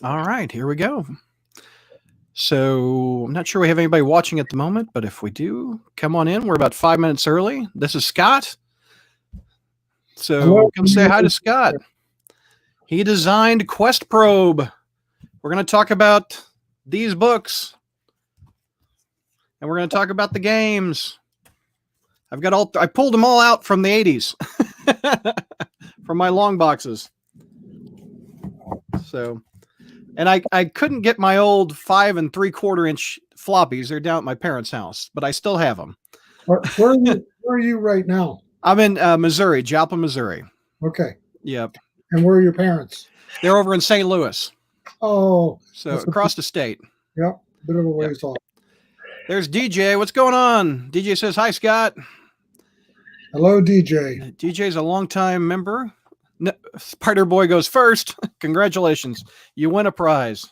All right, here we go. So I'm not sure we have anybody watching at the moment, but if we do, come on in. We're about 5 minutes early. This is Scott. So Hello. come say hi to Scott. He designed Questprobe. We're going to talk about these books. And we're going to talk about the games. I pulled them all out from the 80s. From my long boxes. So, and I couldn't get my old 5 3/4 inch floppies. They're down at my parents' house, but I still have them. Where are you right now? I'm in Missouri, Joplin, Missouri. Okay. Yep. And where are your parents? They're over in St. Louis. Oh. So across the state. Yep. Bit of a ways off. There's DJ. What's going on? DJ says, hi, Scott. Hello, DJ. DJ's a longtime member. No, Spider Boy goes first. Congratulations. You win a prize.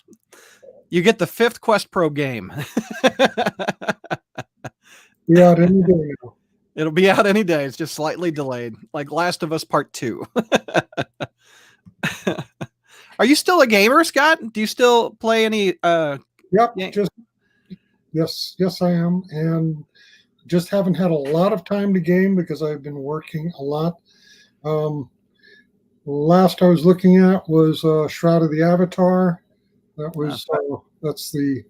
You get the 5th Questprobe game. Be out any day now. It'll be out any day. It's just slightly delayed, like Last of Us Part 2. Are you still a gamer, Scott? Do you still play any? Yep. Yes, I am, and just haven't had a lot of time to game because I've been working a lot. Last I was looking at was Shroud of the Avatar. That was that's the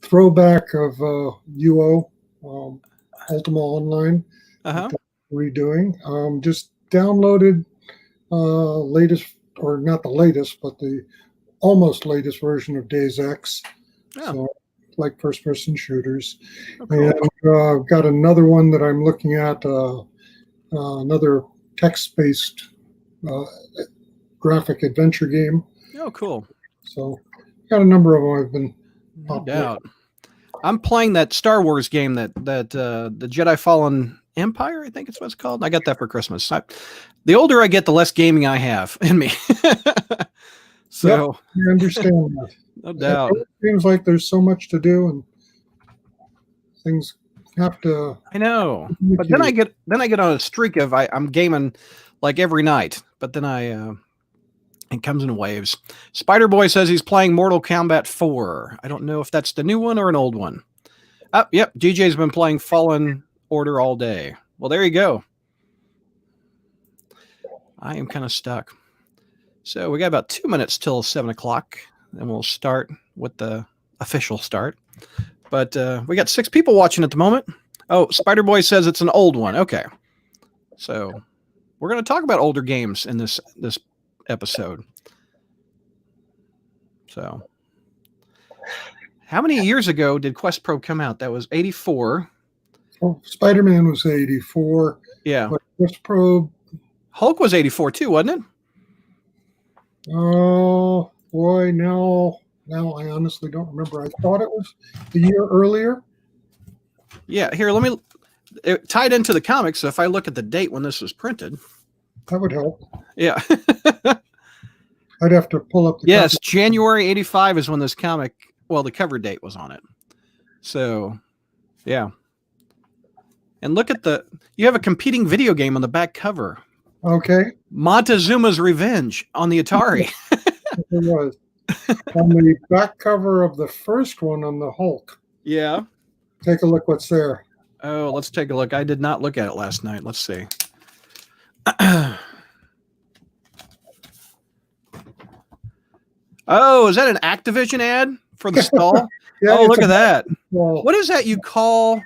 throwback of UO Ultima Online redoing. Just downloaded latest, or not the latest, but the almost latest version of Days Ex. Oh. So, like first-person shooters. Oh, cool. And I've got another one that I'm looking at, another text-based graphic adventure game. Oh, cool. So, got a number of them I've been no doubt. I'm playing that Star Wars game that the Jedi Fallen Empire, I think it's what it's called. I got that for Christmas. The older I get, the less gaming I have in me. So I understand that. No doubt. It seems like there's so much to do and things have to. I know, but then I get on a streak of I'm gaming like every night, but then it comes in waves. Spider Boy says he's playing Mortal Kombat 4. I don't know if that's the new one or an old one. Oh, yep. DJ's been playing Fallen Order all day. Well, there you go. I am kind of stuck. So we got about 2 minutes till 7 o'clock. Then we'll start with the official start. But we got 6 people watching at the moment. Oh, Spider Boy says it's an old one. Okay. So we're going to talk about older games in this episode. So how many years ago did Questprobe come out? That was 84. Oh, Spider-Man was 84. Yeah. But Questprobe. Hulk was 84 too, wasn't it? Oh, boy, now I honestly don't remember. I thought it was the year earlier. Yeah, here, it tied into the comics, so if I look at the date when this was printed. That would help. Yeah. I'd have to pull up the Yes, January 85 is when this comic, well, the cover date was on it. So, yeah. And look at you have a competing video game on the back cover. Okay. Montezuma's Revenge on the Atari. It was. On the back cover of the first one on the Hulk. Yeah. Take a look what's there. Oh, let's take a look. I did not look at it last night. Let's see. Oh, is that an Activision ad for the stall? Yeah, oh, look at that. Well, What is that you call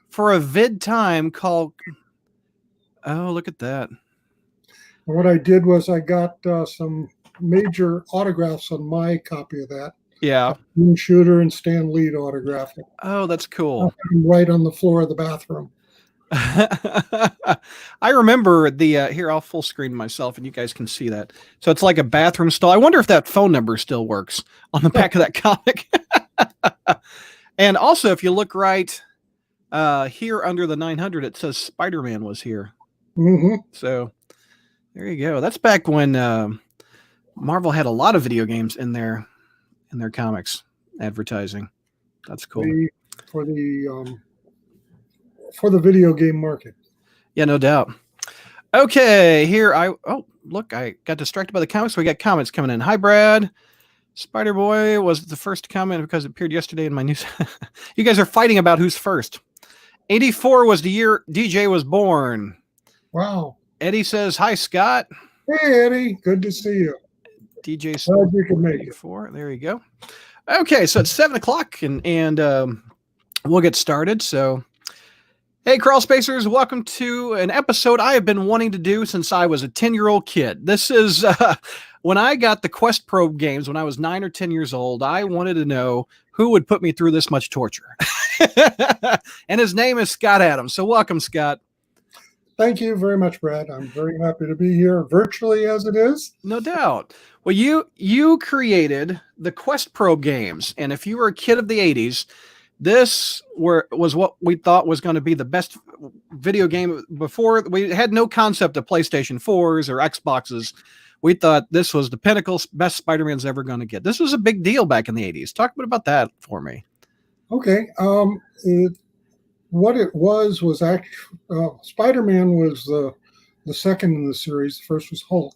for a vid time call? Oh, look at that. what I did was I got some major autographs on my copy of that. Yeah. Moon Shooter and Stan Lee autographed it. Oh, that's cool. Right on the floor of the bathroom. I remember here, I'll full screen myself and you guys can see that. So it's like a bathroom stall. I wonder if that phone number still works on the back of that comic. And also, if you look right here under the 900, it says Spider-Man was here. Mm-hmm. So there you go. That's back when Marvel had a lot of video games in their comics advertising. That's cool. For the video game market. Yeah, no doubt. Okay, here look, I got distracted by the comics. We got comments coming in. Hi, Brad. Spider Boy was the first to comment because it appeared yesterday in my news. You guys are fighting about who's first. 84 was the year DJ was born. Wow. Eddie says, hi, Scott. Hey, Eddie. Good to see you. DJ Glad you can make it. 84. There you go. Okay, so it's 7 o'clock, and we'll get started. So, hey, Crawl Spacers, welcome to an episode I have been wanting to do since I was a 10-year-old kid. This is when I got the Questprobe games when I was 9 or 10 years old. I wanted to know who would put me through this much torture. And his name is Scott Adams. So welcome, Scott. Thank you very much, Brad. I'm very happy to be here virtually as it is. No doubt. Well, you created the Questprobe games, and if you were a kid of the 80s, this was what we thought was going to be the best video game. Before we had no concept of PlayStation 4s or Xboxes. We thought this was the pinnacle, best Spider-Man's ever going to get. This was a big deal back in the 80s. Talk a bit about that for me. Okay. What it was actually Spider-Man was the second in the series. The first was Hulk.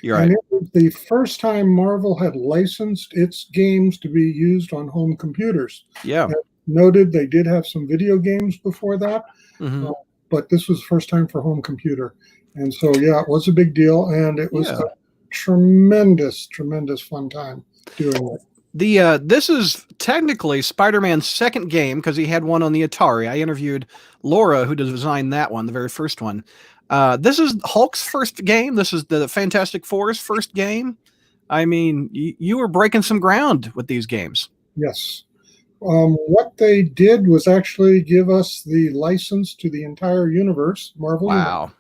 You're right. And it was the first time Marvel had licensed its games to be used on home computers. Yeah. And noted they did have some video games before that, but this was the first time for home computer. And so, yeah, it was a big deal, and it was a tremendous fun time doing it. This is technically Spider-Man's second game because he had one on the Atari. I interviewed Laura, who designed that one, the very first one. This is Hulk's first game. This is the Fantastic Four's first game. I mean, you were breaking some ground with these games. Yes. What they did was actually give us the license to the entire universe, Marvel. Wow.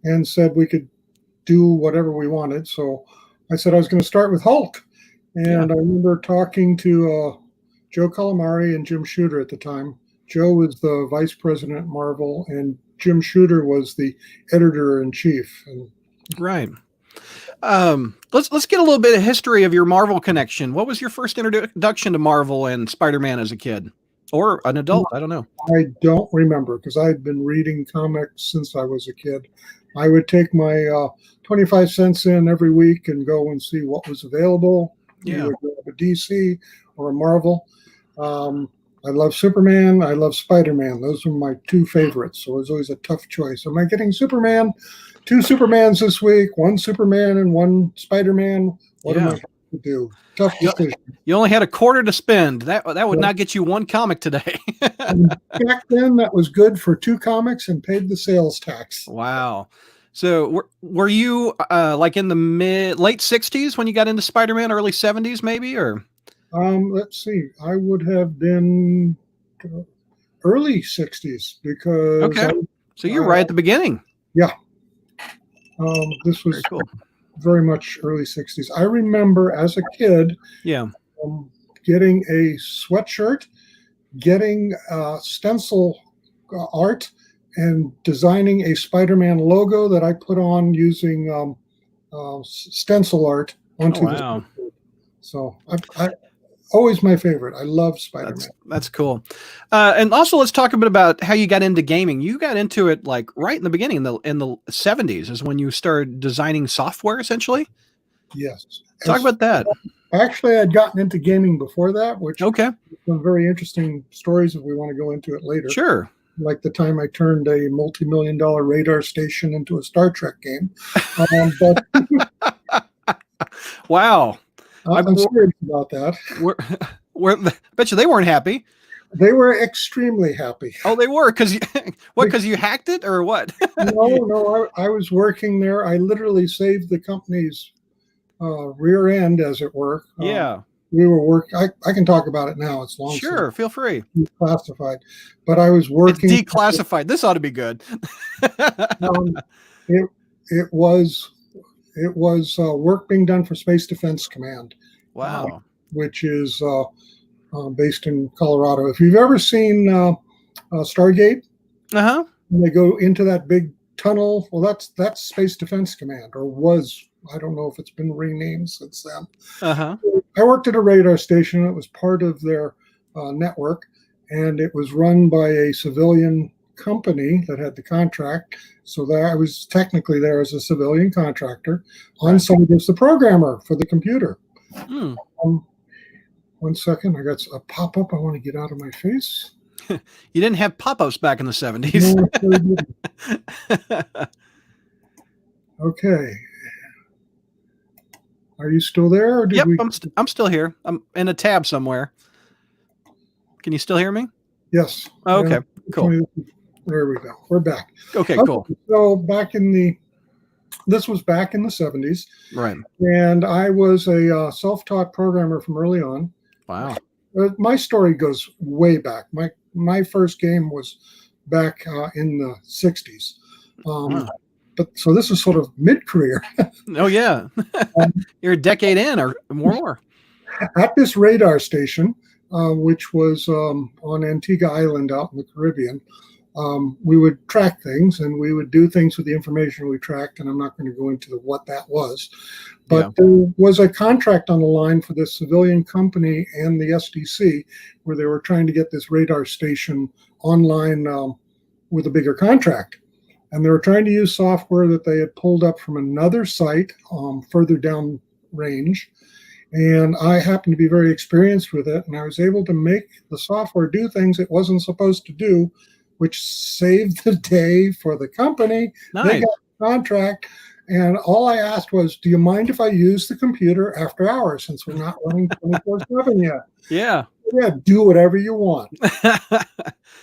And said we could do whatever we wanted. So I said I was going to start with Hulk. And I remember talking to Joe Calamari and Jim Shooter at the time. Joe was the vice president at Marvel, and Jim Shooter was the editor-in-chief. Right. Let's get a little bit of history of your Marvel connection. What was your first introduction to Marvel and Spider-Man as a kid? Or an adult? I don't know. I don't remember because I'd been reading comics since I was a kid. I would take my 25 cents in every week and go and see what was available. Yeah. Either a DC or a Marvel. I love Superman. I love Spider-Man. Those are my two favorites. So it was always a tough choice. Am I getting Superman? 2 Supermans this week, 1 Superman and 1 Spider-Man. What am I going to do? Tough decision. You only had a quarter to spend. That would not get you one comic today. Back then, that was good for 2 comics and paid the sales tax. Wow. So were you like in the late 60s when you got into Spider-Man, early 70s maybe, or? Let's see. I would have been early 60s because. Okay. So you're right at the beginning. Yeah. This was very cool. Very much early 60s. I remember as a kid. Yeah. Getting a sweatshirt, getting stencil art, and designing a Spider-Man logo that I put on using stencil art onto the sweatshirt. So I always my favorite. I love Spider-Man. That's cool. And also let's talk a bit about how you got into gaming. You got into it like right in the beginning, in the 70s is when you started designing software essentially. Yes. Talk about that. Actually, I'd gotten into gaming before that, which some very interesting stories if we want to go into it later. Sure. Like the time I turned a multi-million-dollar radar station into a Star Trek game. Wow. I'm serious about that. Bet you they weren't happy. They were extremely happy. Oh, they were? Because you hacked it or what? No, I was working there. I literally saved the company's rear end, as it were. Yeah. We were working. I can talk about it now. It's long. Sure, feel free. Declassified, but I was working. It's declassified. This ought to be good. It was work being done for Space Defense Command. Wow. Which is based in Colorado. If you've ever seen Stargate, when they go into that big tunnel, well, that's Space Defense Command, or was. I don't know if it's been renamed since then. I worked at a radar station. It was part of their network, and it was run by a civilian company that had the contract. So I was technically there as a civilian contractor on site as the programmer for the computer. Hmm. One second, I got a pop-up I want to get out of my face. You didn't have pop-ups back in the 70s. No, I really didn't. Okay. Are you still there? Or did Yep, we? I'm still here. I'm in a tab somewhere. Can you still hear me? Yes. Oh, okay, cool. There we go. We're back. Okay, cool. So this was back in the 70s. Right. And I was a self-taught programmer from early on. Wow. My story goes way back. My first game was back in the 60s. But so this is sort of mid-career. Oh, yeah. You're a decade in or more. At this radar station, which was on Antigua Island out in the Caribbean, we would track things and we would do things with the information we tracked. And I'm not going to go into what that was. But there was a contract on the line for this civilian company and the SDC where they were trying to get this radar station online with a bigger contract. And they were trying to use software that they had pulled up from another site further down range. And I happened to be very experienced with it. And I was able to make the software do things it wasn't supposed to do, which saved the day for the company. Nice. They got the contract. And all I asked was, do you mind if I use the computer after hours since we're not running 24/7 yet? Yeah. Yeah, do whatever you want.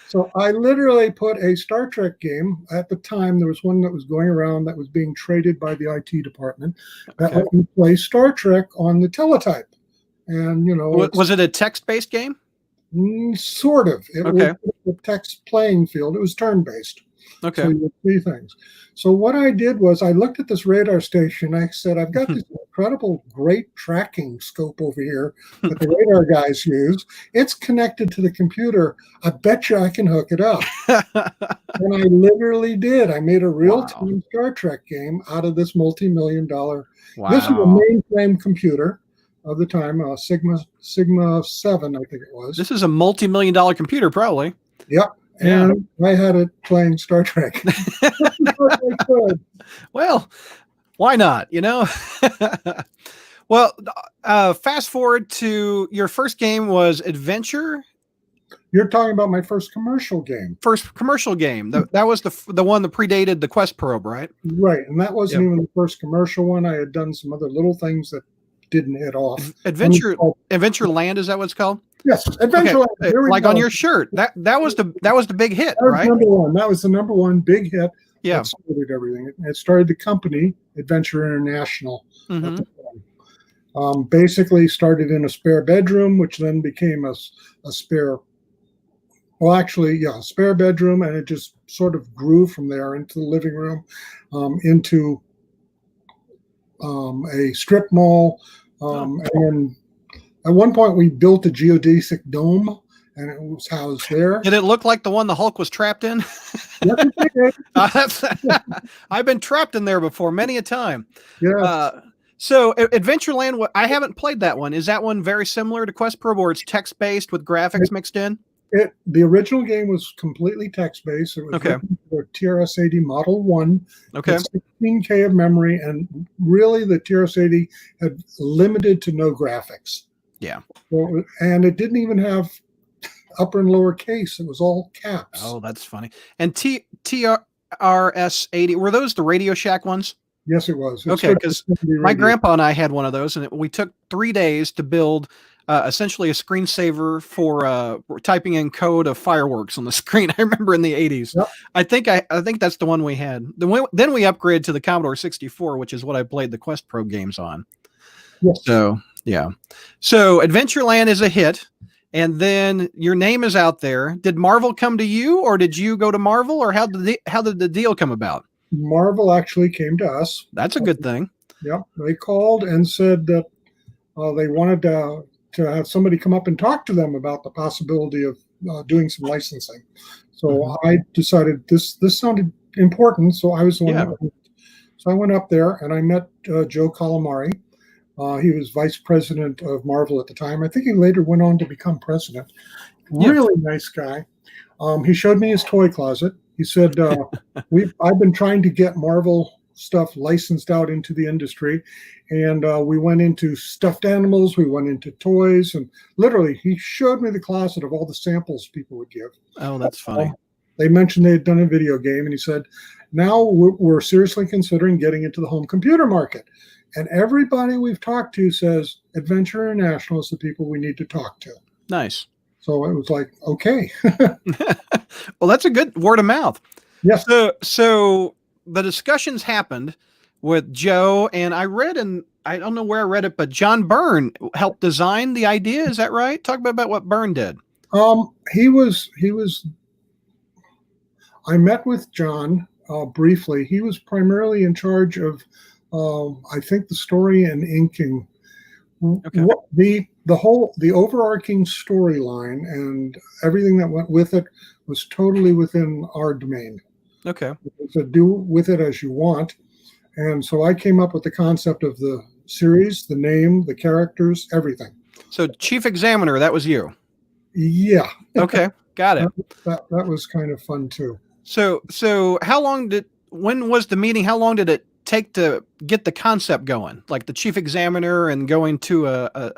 So I literally put a Star Trek game. At the time, there was one that was going around that was being traded by the IT department that let me play Star Trek on the teletype. And, was it a text-based game? Sort of. It was a text playing field. It was turn-based. Okay. So you would see things. So what I did was I looked at this radar station. I said, I've got this incredible, great tracking scope over here that the radar guys use. It's connected to the computer. I bet you I can hook it up. And I literally did. I made a real-time Star Trek game out of this multi-million-dollar. Wow. This was a mainframe computer of the time, Sigma 7, I think it was. This is a multi-million-dollar computer, probably. Yep. And I had it playing Star Trek. Well, why not? Well, fast forward to your first game was Adventure. You're talking about my first commercial game. First commercial game. That was the one that predated the Questprobe, right? Right, and that wasn't even the first commercial one. I had done some other little things that didn't hit off. Adventure Land, is that what it's called? Yes, Adventure Land. Like on your shirt. That was the big hit, right? Number one. That was the number one big hit. Yeah. That started everything. It started the company, Adventure International. Mm-hmm. At the time. Basically started in a spare bedroom, which then became a spare. Well, actually, a spare bedroom, and it just sort of grew from there into the living room, into a strip mall, and then at one point we built a geodesic dome, and it was housed there. Did it look like the one the Hulk was trapped in? Yes, I've been trapped in there before many a time. Yeah. So Adventureland, I haven't played that one. Is that one very similar to Questprobe, or it's text-based with graphics mixed in? The original game was completely text-based. It was written for TRS-80 Model 1. Okay. 16K of memory, and really the TRS-80 had limited to no graphics. Yeah. So, and it didn't even have upper and lower case. It was all caps. Oh, that's funny. And TRS-80, were those the Radio Shack ones? Yes, it was. Okay, because my grandpa and I had one of those, and we took 3 days to build essentially a screensaver for typing in code of fireworks on the screen. I remember in the 80s. Yep. I think that's the one we had. Then we upgraded to the Commodore 64, which is what I played the Questprobe games on. Yes. So, yeah. So Adventureland is a hit, and then your name is out there. Did Marvel come to you, or did you go to Marvel, or how did the deal come about? Marvel actually came to us. That's a good thing. Yeah. They called and said that they wanted to have somebody come up and talk to them about the possibility of doing some licensing. So I decided this sounded important. So I was the one. So I went up there and I met Joe Calamari. He was vice president of Marvel at the time. I think he later went on to become president. Really nice guy. He showed me his toy closet. He said, I've been trying to get Marvel stuff licensed out into the industry. And we went into stuffed animals, we went into toys, and literally he showed me the closet of all the samples people would give. Oh, that's funny. They mentioned they had done a video game, and he said, now we're seriously considering getting into the home computer market. And everybody we've talked to says Adventure International is the people we need to talk to. Nice. So it was like, okay. Well, that's a good word of mouth. Yes. So the discussions happened with Joe, and I read, and I don't know where I read it, but John Byrne helped design the idea. Is that right? Talk about what Byrne did. He was. I met with John briefly. He was primarily in charge of, I think, the story and inking. Okay. The overarching storyline and everything that went with it was totally within our domain. Okay. So do with it as you want. And so I came up with the concept of the series, the name, the characters, everything. So Chief Examiner, that was you. Yeah. Okay. Got it. That was kind of fun too. So when was the meeting? How long did it take to get the concept going? Like the Chief Examiner and going to a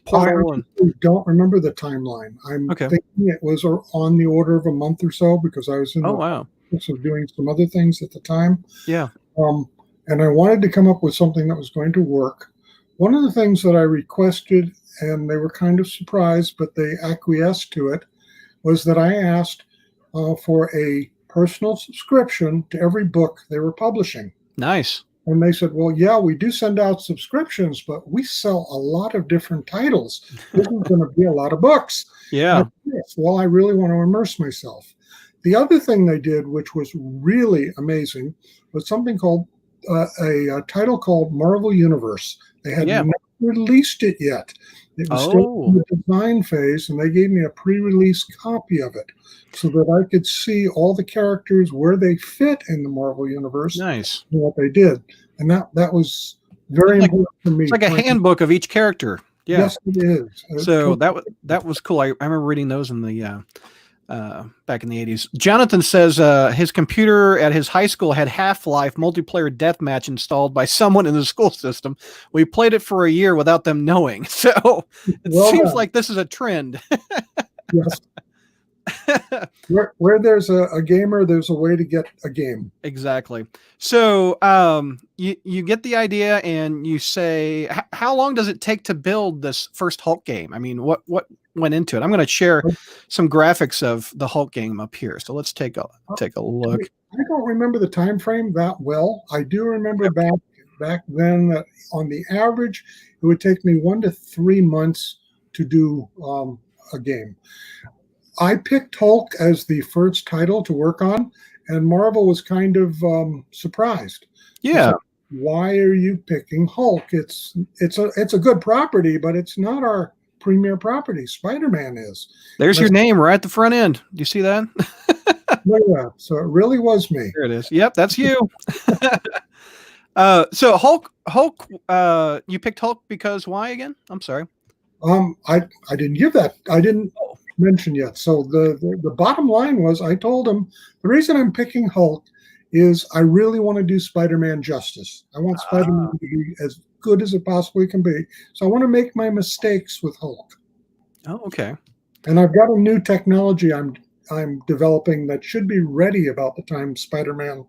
portal? I don't remember the timeline. I'm thinking it was on the order of a month or so because I was in doing some other things at the time. Yeah. And I wanted to come up with something that was going to work. One of the things that I requested, and they were kind of surprised, but they acquiesced to it, was that I asked for a personal subscription to every book they were publishing. Nice. And they said, well, yeah, we do send out subscriptions, but we sell a lot of different titles. This is going to be a lot of books. Yeah. Well, I really want to immerse myself. The other thing they did, which was really amazing, was something called a title called Marvel Universe. They had not released it yet. It was still in the design phase, and they gave me a pre-release copy of it so that I could see all the characters where they fit in the Marvel Universe. Nice. And what they did. And that was very important for me. It's like a handbook of each character. Yeah. Yes, it is. So that was cool. I remember reading those in the back in the 80s. Jonathan says his computer at his high school had Half-Life multiplayer deathmatch installed by someone in the school system. We played it for a year without them knowing. So it seems like this is a trend. Yes. Where there's a gamer, there's a way to get a game. Exactly. So you get the idea and you say, how long does it take to build this first Hulk game? I mean, what went into it? I'm going to share some graphics of the Hulk game up here. So let's take a look. I don't remember the time frame that well. I do remember back then that on the average, it would take me 1 to 3 months to do a game. I picked Hulk as the first title to work on, and Marvel was kind of surprised. Yeah. Like, why are you picking Hulk? It's a good property, but it's not our premier property. Spider-Man is. There's your name right at the front end. Do you see that? Yeah. So it really was me. There it is. Yep, that's you. So Hulk, you picked Hulk because why again? I'm sorry. I didn't give that. I didn't mention yet. So the bottom line was I told him the reason I'm picking Hulk is I really want to do Spider-Man justice. I want Spider-Man to be as good as it possibly can be. So I want to make my mistakes with Hulk. Oh, okay. And I've got a new technology I'm developing that should be ready about the time Spider-Man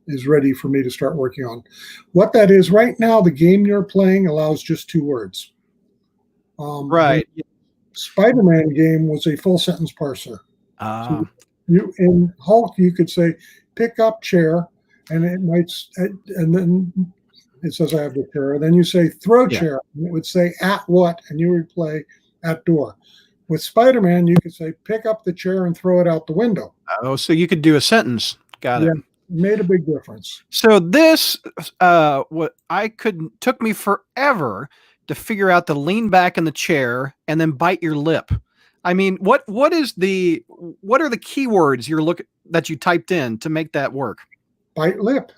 is ready for me to start working on. What that is right now, the game you're playing allows just 2 words. Right. Spider-Man game was a full sentence parser. So in Hulk, you could say, pick up chair, and it might, and then it says I have the chair. And then you say throw chair, and it would say at what, and you would play at door. With Spider-Man, you could say pick up the chair and throw it out the window. Oh, so you could do a sentence. Got it. Made a big difference. So this, took me forever to figure out to lean back in the chair and then bite your lip. I mean, what are the keywords that you typed in to make that work? Bite lip.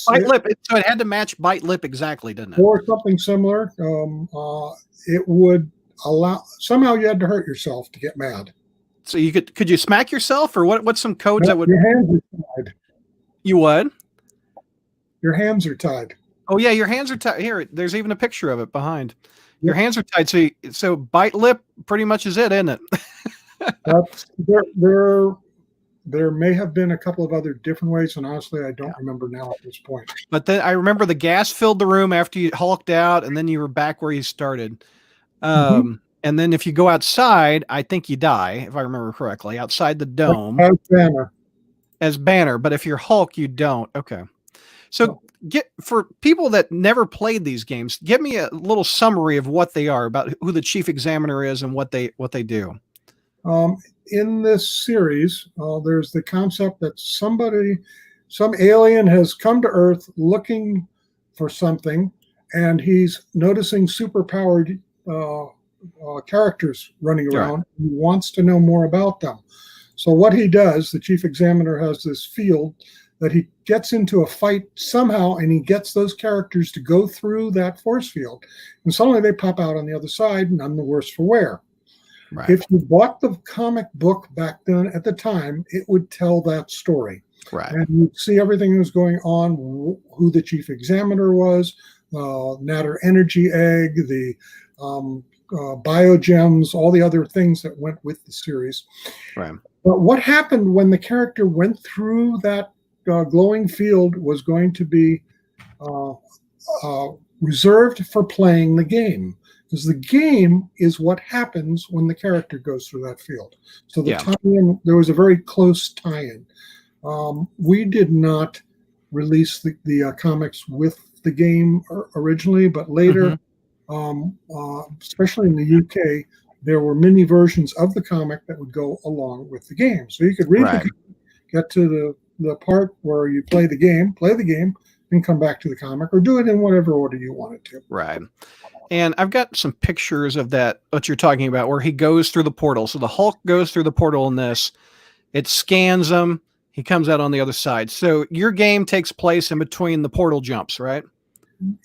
Bite lip. So it had to match bite lip exactly, didn't it? Or something similar. It would allow, somehow you had to hurt yourself to get mad. So could you smack yourself, or what's some codes that would? Your hands inside. You would? your hands are tied. Oh yeah, your hands are tied. Here, there's even a picture of it behind. Your Yep. hands are tied. So bite lip pretty much is it, isn't it? That's there may have been a couple of other different ways, and honestly, I don't remember now at this point. But then I remember the gas filled the room after you hulked out, and then you were back where you started. And then if you go outside, I think you die, if I remember correctly, outside the dome As Banner. as Banner. But if you're Hulk, you don't. Okay. So for people that never played these games, give me a little summary of what they are, about who the Chief Examiner is and what they do. In this series, there's the concept that some alien has come to Earth looking for something, and he's noticing superpowered characters running around. Right. He wants to know more about them. So what he does, the Chief Examiner has this field that he gets into a fight somehow, and he gets those characters to go through that force field, and suddenly they pop out on the other side, none the worse for wear. Right. If you bought the comic book back then at the time, it would tell that story. Right. And you'd see everything that was going on, who the Chief Examiner was, Natter Energy Egg, the biogems, all the other things that went with the series. Right. But what happened when the character went through that glowing field was going to be reserved for playing the game. Because the game is what happens when the character goes through that field. So the tie-in, there was a very close tie-in. We did not release the comics with the game originally, but later, especially in the UK, there were mini versions of the comic that would go along with the game. So you could read the comic, get to the part where you play the game, and come back to the comic, or do it in whatever order you wanted to. Right. And I've got some pictures of that, what you're talking about, where he goes through the portal. So the Hulk goes through the portal in this. It scans him. He comes out on the other side. So your game takes place in between the portal jumps, right?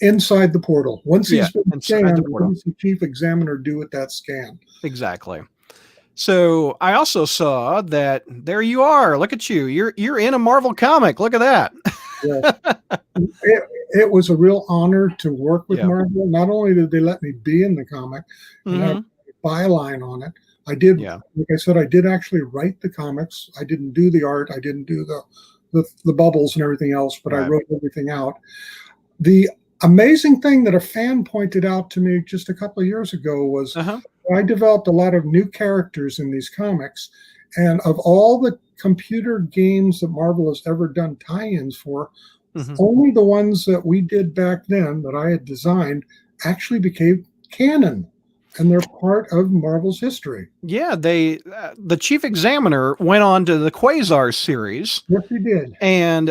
Inside the portal. Once he's been scanned, what does the Chief Examiner do with that scan? Exactly. So I also saw that there you are. Look at you. You're in a Marvel comic. Look at that. Yeah. It was a real honor to work with Marvel. Not only did they let me be in the comic and have a byline on it, I did, like I said, I did actually write the comics. I didn't do the art. I didn't do the bubbles and everything else, but I wrote everything out. The amazing thing that a fan pointed out to me just a couple of years ago was I developed a lot of new characters in these comics. And of all the computer games that Marvel has ever done tie-ins for, only the ones that we did back then that I had designed actually became canon, and they're part of Marvel's history. Yeah, the Chief Examiner went on to the Quasar series. Yes, he did. And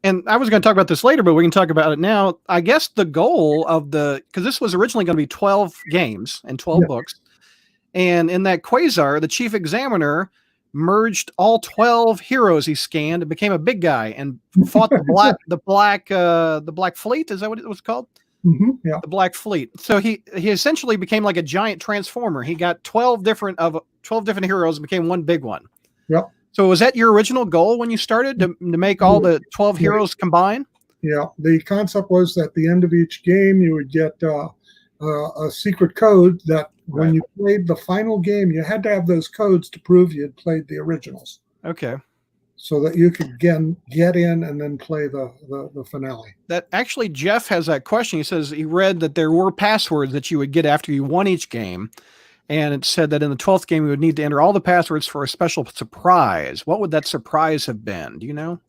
and I was going to talk about this later, but we can talk about it now. I guess the goal of because this was originally going to be 12 games and 12 books. And in that Quasar, the Chief Examiner merged all 12 heroes he scanned and became a big guy and fought the Black Fleet. Is that what it was called? Yeah. The Black Fleet. So he essentially became like a giant transformer. He got 12 different heroes and became one big one. Yep. So was that your original goal when you started to make all the 12 heroes combine? Yeah. The concept was that at the end of each game, you would get a secret code that when you played the final game, you had to have those codes to prove you had played the originals. Okay. So that you could again get in and then play the finale. That actually, Jeff has that question. He says he read that there were passwords that you would get after you won each game. And it said that in the 12th game, you would need to enter all the passwords for a special surprise. What would that surprise have been? Do you know?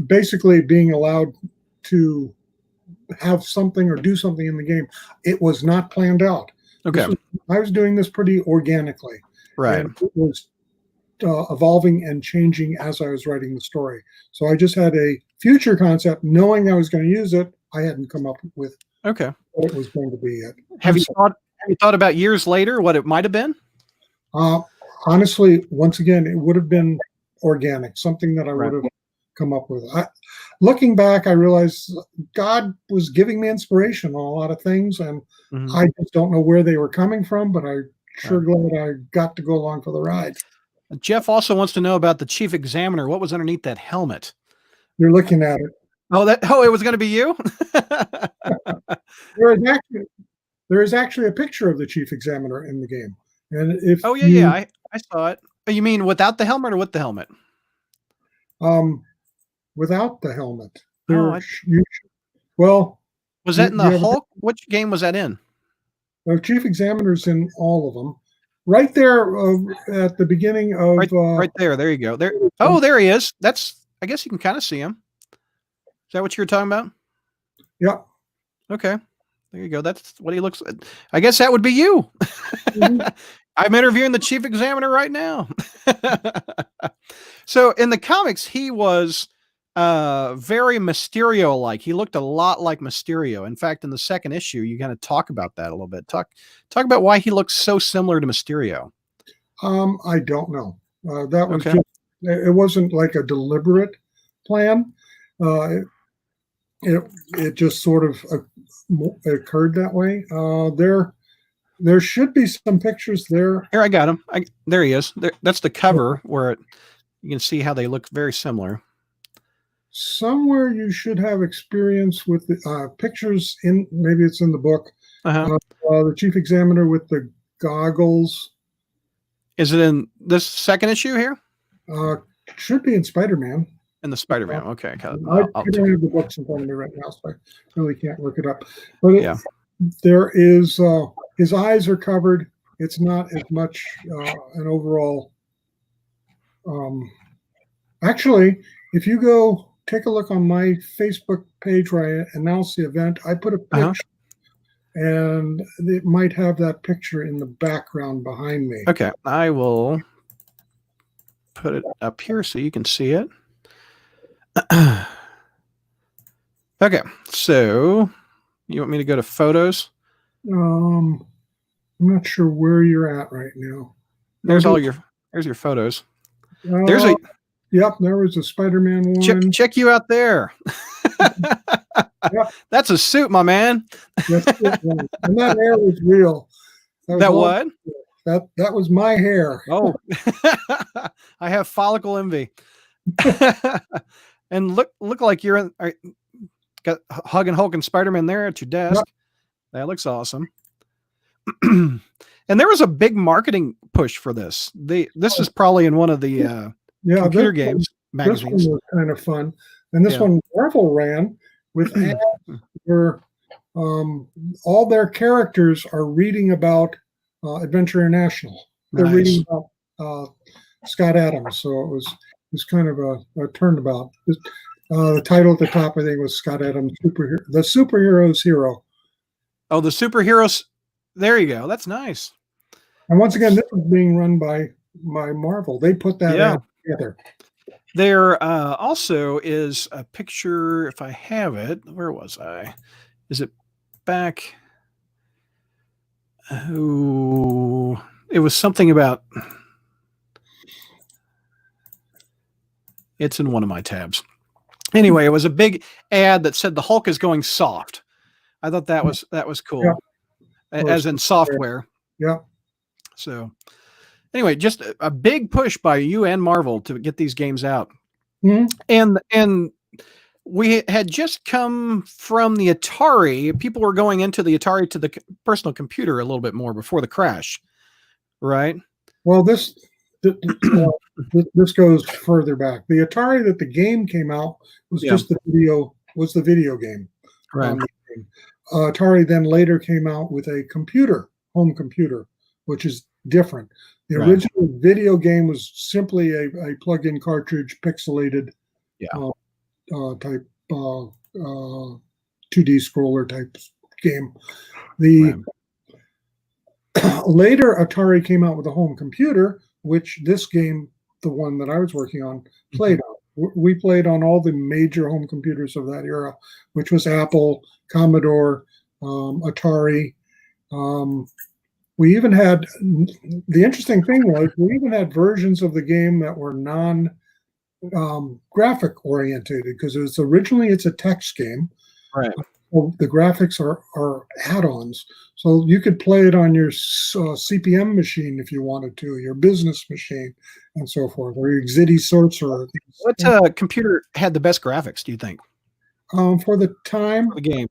Basically being allowed to have something or do something in the game. It was not planned out. Okay. I was doing this pretty organically. Right. And it was evolving and changing as I was writing the story. So I just had a future concept, knowing I was going to use it. I hadn't come up with what it was going to be yet. Have you thought about years later what it might have been? Honestly, once again, it would have been organic, something that I would have come up with. Looking back, I realized God was giving me inspiration on a lot of things, and I just don't know where they were coming from, but I'm sure glad I got to go along for the ride. Jeff also wants to know about the Chief Examiner. What was underneath that helmet? You're looking at it. It was going to be you. There is actually a picture of the chief examiner in the game, and if I saw it. You mean without the helmet or with the helmet? Without the helmet. Was that in the Hulk? Which game was that in? The chief examiner's in all of them. Right there at the beginning of right there. There you go. There. Oh, there he is. I guess you can kind of see him. Is that what you were talking about? Yeah. Okay. There you go. That's what he looks like. I guess that would be you. Mm-hmm. I'm interviewing the chief examiner right now. So in the comics, he was very Mysterio-like. He looked a lot like Mysterio. In fact, in the second issue, you kind of talk about that a little bit. Talk about why he looks so similar to Mysterio. I don't know. That was just, it wasn't like a deliberate plan. It just sort of occurred that way. There should be some pictures there. Here, I got him. There he is. That's the cover where you can see how they look very similar. Somewhere you should have experience with the pictures in. Maybe it's in the book. The chief examiner with the goggles. Is it in this second issue here? Should be in Spider-Man. In the Spider-Man, okay. I don't have the books in front of me right now, so I really can't look it up. But there is his eyes are covered. It's not as much an overall. Actually, if you go take a look on my Facebook page where I announce the event, I put a picture, and it might have that picture in the background behind me. Okay, I will put it up here so you can see it. Okay, so you want me to go to photos? I'm not sure where you're at right now. There's your photos. Yep, there was a Spider-Man one. Check you out there. Yep. That's a suit, my man. Yes, and that hair was real. That what? That was my hair. Oh, I have follicle envy. And look like you're got hugging Hulk and Spider-Man there at your desk. Yep. That looks awesome. And there was a big marketing push for this. This is probably in one of the computer games magazines. This one was kind of fun, and this one Marvel ran with ads where all their characters are reading about Adventure International. They're reading about Scott Adams, so it was kind of a turnabout. The title at the top, I think, was Scott Adams, the superhero's hero. Oh, the superheroes. There you go. That's nice. And once again, this is being run by Marvel. They put that out together. There also is a picture, if I have it. Where was I? Is it back? Oh, it was something about. It's in one of my tabs. Anyway, it was a big ad that said the Hulk is going soft. I thought that was cool. Yeah. As in software. Yeah. So anyway, just a big push by you and Marvel to get these games out. Mm-hmm. And we had just come from the Atari. People were going into the Atari to the personal computer a little bit more before the crash, right? Well, this goes further back. The Atari that the game came out was just the video game. Right. Atari then later came out with a home computer, which is different. The original video game was simply a plug-in cartridge, pixelated type 2D scroller type game. Later Atari came out with a home computer, which this game, the one that I was working on, played on. We played on all the major home computers of that era, which was Apple, Commodore, Atari. We even had, the interesting thing was, we even had versions of the game that were non-graphic oriented, because originally it's a text game. Right. Well, the graphics are add-ons, so you could play it on your CPM machine if you wanted to, your business machine, and so forth, or your XIDI sorcerer. What computer had the best graphics, do you think, For the time, for the game?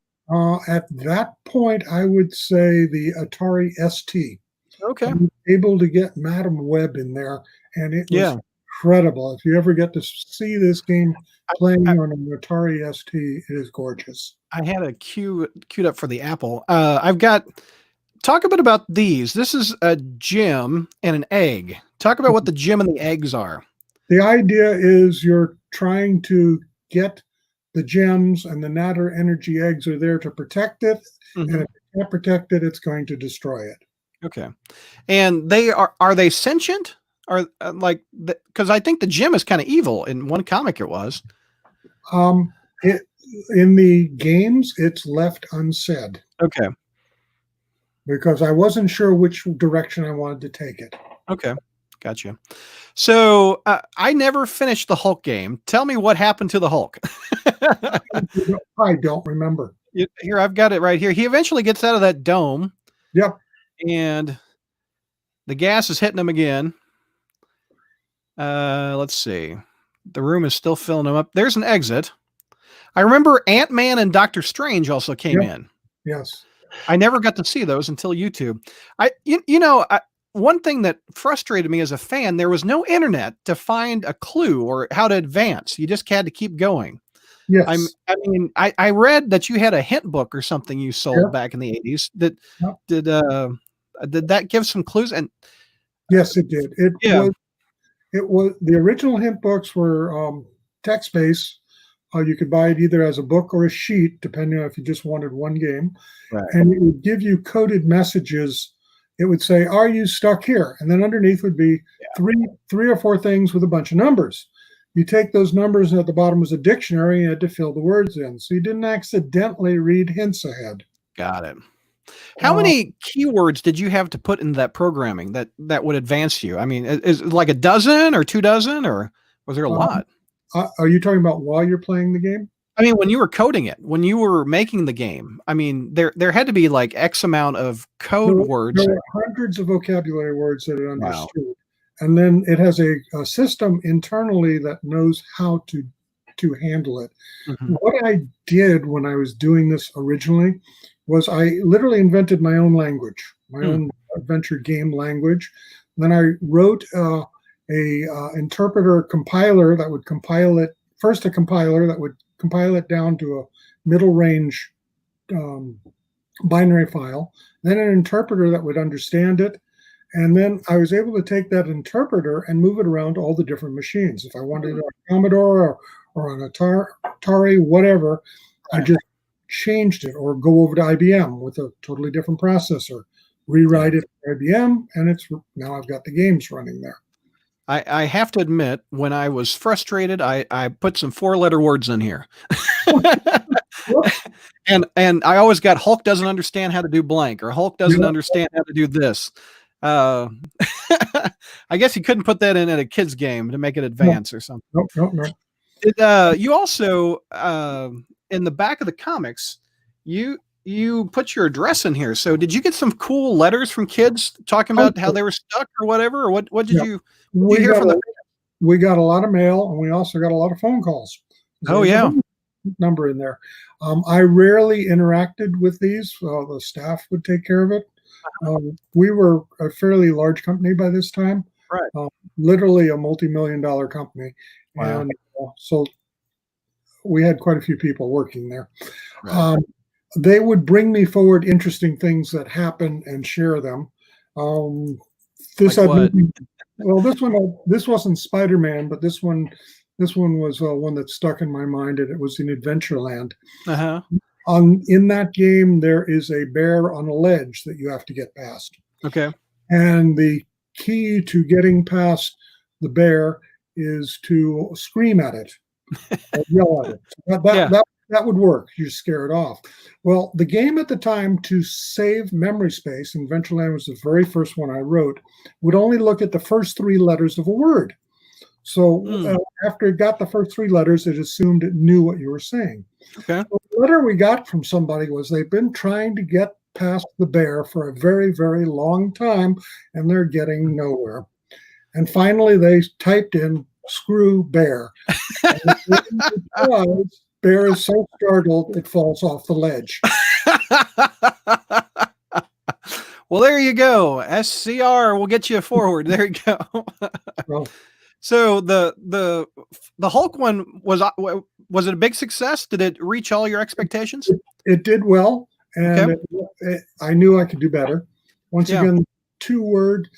at that point, I would say the Atari ST. I Okay. was able to get Madam Web in there, and it was Yeah. incredible. If you ever get to see this game playing I, on an Atari ST, it is gorgeous. I had a queued up for the Apple. I've got talk a bit about these. This is a gem and an egg. Talk about what the gem and the eggs are. The idea is you're trying to get the gems, and the Natter energy eggs are there to protect it. Mhm. And if you can't protect it, it's going to destroy it. Okay. And they are they sentient? Or like, because I think the gem is kind of evil. In one comic, it was. It in the games, it's left unsaid Okay. because I wasn't sure which direction I wanted to take it. Okay. Gotcha. So I never finished the Hulk game. Tell me what happened to the Hulk. I don't remember. Here, I've got it right here. He eventually gets out of that dome. Yep. And the gas is hitting him again. Let's see. The room is still filling him up. There's an exit. I remember Ant-Man and Doctor Strange also came in. Yes. I never got to see those until YouTube. One thing that frustrated me as a fan, there was no internet to find a clue or how to advance. You just had to keep going. Yes. I read that you had a hint book or something you sold back in the 80s. Did that give some clues? And yes, it did. It was the original hint books were text-based. You could buy it either as a book or a sheet, depending on if you just wanted one game. Right. And it would give you coded messages. It would say, "Are you stuck here?" And then underneath would be three or four things with a bunch of numbers. You take those numbers, and at the bottom was a dictionary, and you had to fill the words in. So you didn't accidentally read hints ahead. Got it. How many keywords did you have to put in that programming that would advance you? I mean, is it like a dozen or 2 dozen, or was there a lot? Are you talking about while you're playing the game? I mean, when you were coding it, when you were making the game, I mean, there had to be like X amount of code words. There were hundreds of vocabulary words that it understood. Wow. And then it has a system internally that knows how to handle it. Mm-hmm. What I did when I was doing this originally was I literally invented my own language, my own adventure game language. Then I wrote a interpreter compiler that would compile it, first a compiler that would compile it down to a middle range binary file, then an interpreter that would understand it. And then I was able to take that interpreter and move it around all the different machines. If I wanted it on Commodore or on Atari, whatever, I just changed it, or go over to IBM with a totally different processor, rewrite it to IBM, and now I've got the games running there. I have to admit, when I was frustrated, I put some 4-letter words in here. and I always got Hulk doesn't understand how to do blank, or Hulk doesn't understand how to do this. I guess you couldn't put that in at a kid's game to make it advance or something. No. You also in the back of the comics, you put your address in here. So did you get some cool letters from kids talking about how they were stuck or whatever? Or what did you hear from them? We got a lot of mail, and we also got a lot of phone calls. Oh, yeah. Number in there. I rarely interacted with these. The staff would take care of it. We were a fairly large company by this time. Right. Literally a multi-million-dollar company. Wow. And so we had quite a few people working there. Right. They would bring me forward interesting things that happen and share them. This wasn't Spider-Man, but this one was one that stuck in my mind, and it was in Adventureland. Uh-huh. In that game, there is a bear on a ledge that you have to get past. Okay. And the key to getting past the bear is to scream at it or yell at it. That would work. You scare it off. Well, the game at the time, to save memory space, and Adventureland was the very first one I wrote, would only look at the first 3 letters of a word. So Hmm. after it got the first three letters, it assumed it knew what you were saying. Okay. So the letter we got from somebody was they've been trying to get past the bear for a very, very long time, and they're getting nowhere. And finally, they typed in "screw bear." And it was, bear is so startled it falls off the ledge. Well, there you go. SCR will get you a forward. There you go. So, So the Hulk one was it a big success? Did it reach all your expectations? it did well, and Okay. I knew I could do better. Once Yeah. again, two-word,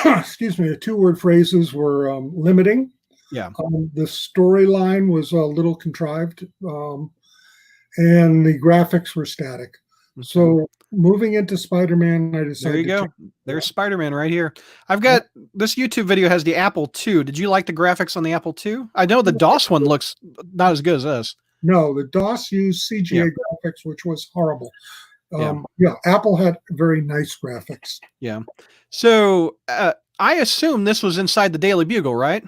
excuse me, the two-word phrases were limiting. Yeah. The storyline was a little contrived, and the graphics were static. Okay. So moving into Spider-Man, I There decided you to go. change There's Spider-Man right here. I've got this YouTube video has the Apple II. Did you like the graphics on the Apple II? I know the DOS one looks not as good as this. No, the DOS used CGA Yeah. graphics, which was horrible. Yeah. Yeah, Apple had very nice graphics. Yeah. So I assume this was inside the Daily Bugle, right?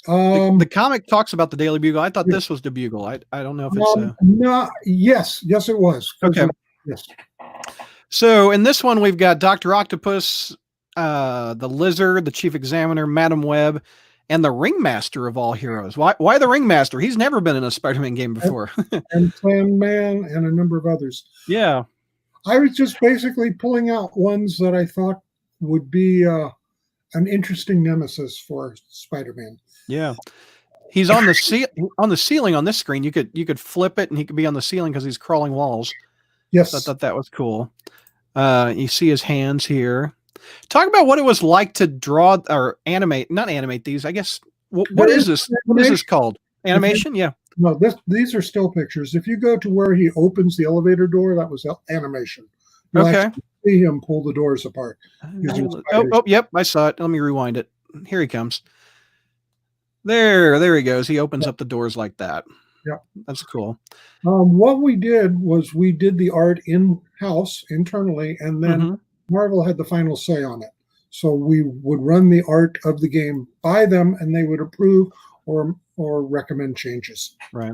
The comic talks about the Daily Bugle. I thought this was the Bugle. I don't know if it's no, yes, it was. okay. Yes. So in this one, we've got Dr. Octopus, the Lizard, the Chief Examiner, Madam Web, and the Ringmaster of all heroes. Why the Ringmaster? He's never been in a Spider-Man game before. And Sandman and a number of others. Yeah. I was just basically pulling out ones that I thought would be an interesting nemesis for Spider-Man. Yeah. He's on the ceiling on this screen. You could flip it and he could be on the ceiling because he's crawling walls. Yes. I thought that was cool. You see his hands here. Talk about what it was like to draw or not animate these. I guess what is this? What is this called? Animation? Yeah. No, these are still pictures. If you go to where he opens the elevator door, that was animation. You'll Okay. actually see him pull the doors apart. Oh, yep, I saw it. Let me rewind it. Here he comes. There he goes. He opens up the doors like that. Yeah, that's cool. What we did was we did the art in-house internally, and then Marvel had the final say on it. So we would run the art of the game by them, and they would approve or recommend changes. Right.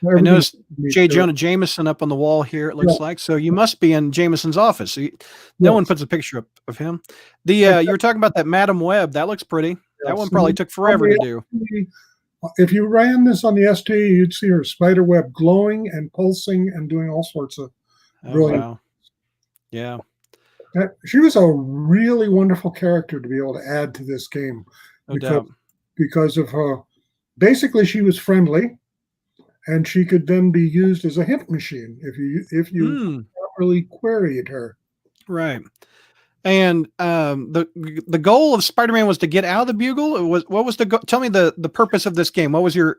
I noticed J. Jonah Jameson up on the wall here, it looks like. So you must be in Jameson's office. So no one puts a picture up of him. You were talking about that Madam Web. That looks pretty. That one probably took forever to do. If you ran this on the ST, you'd see her spider web glowing and pulsing and doing all sorts of brilliant. Wow. Yeah. She was a really wonderful character to be able to add to this game. No doubt. Because of her. Basically, she was friendly, and she could then be used as a hint machine if you properly queried her. Right. And the goal of Spider-Man was to get out of the Bugle. What was the tell me the purpose of this game? What was your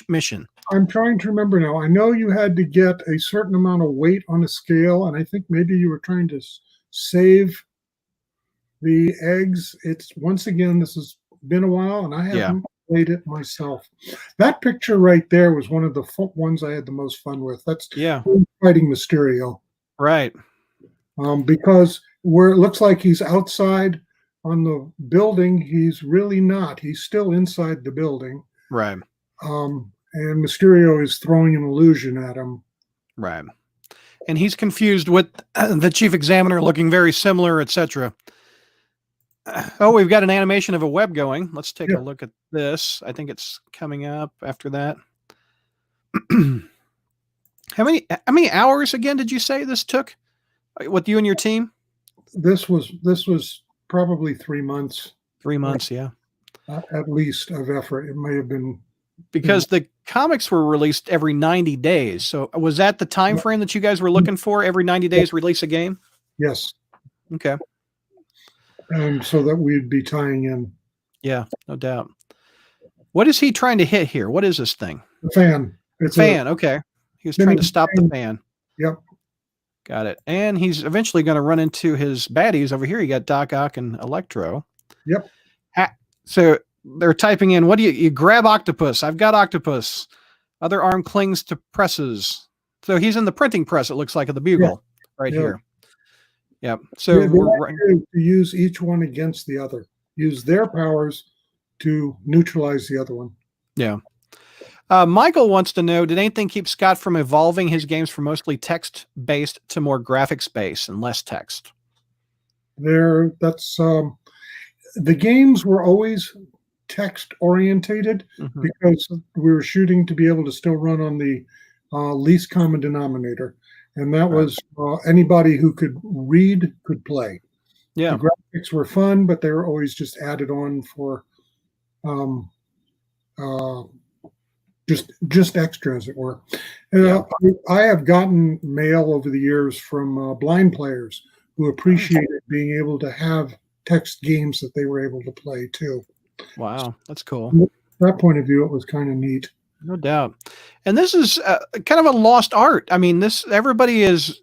mission? I'm trying to remember now. I know you had to get a certain amount of weight on a scale, and I think maybe you were trying to save the eggs. It's once again, this has been a while, and I haven't played it myself. That picture right there was one of the ones I had the most fun with. That's fighting Mysterio. Right. Because where it looks like he's outside on the building, he's really not. He's still inside the building. Right. And Mysterio is throwing an illusion at him. Right. And he's confused with the Chief Examiner looking very similar, etc. Oh, we've got an animation of a web going. Let's take a look at this. I think it's coming up after that. How many hours again did you say this took with you and your team? This was probably 3 months. 3 months, yeah. At least of effort. It may have been because the comics were released every 90 days. So was that the time frame that you guys were looking for? Every 90 days release a game? Yes. Okay. And so that we'd be tying in. Yeah, no doubt. What is he trying to hit here? What is this thing? The fan. It's fan. Okay. He was trying to stop the fan. Yep. Got it. And he's eventually going to run into his baddies over here. You got Doc Ock and Electro. Yep. So they're typing in, what do you grab Octopus? I've got Octopus. Other arm clings to presses. So he's in the printing press, it looks like, of the Bugle right here. Yep. So we're to use each one against the other. Use their powers to neutralize the other one. Yeah. Michael wants to know, did anything keep Scott from evolving his games from mostly text-based to more graphics-based and less text? That's the games were always text-orientated because we were shooting to be able to still run on the least common denominator, and that was anybody who could read could play. Yeah. The graphics were fun, but they were always just added on for just extra, as it were. I have gotten mail over the years from blind players who appreciated being able to have text games that they were able to play too. Wow, that's cool. From that point of view, it was kind of neat. No doubt. And this is kind of a lost art. I mean, everybody is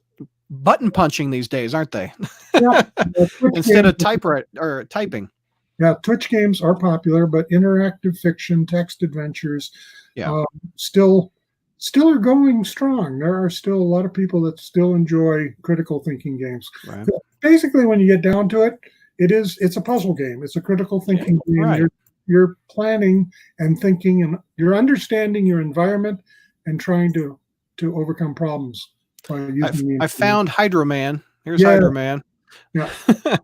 button punching these days, aren't they? Yeah, instead of typewriter or typing. Yeah, Twitch games are popular, but interactive fiction, text adventures, still are going strong. There are still a lot of people that still enjoy critical thinking games. Right. Basically, when you get down to it, it's a puzzle game. It's a critical thinking game. Right. You're planning and thinking, and you're understanding your environment and trying to overcome problems. I found Hydro Man. Here's Hydro Man. Yeah. I'm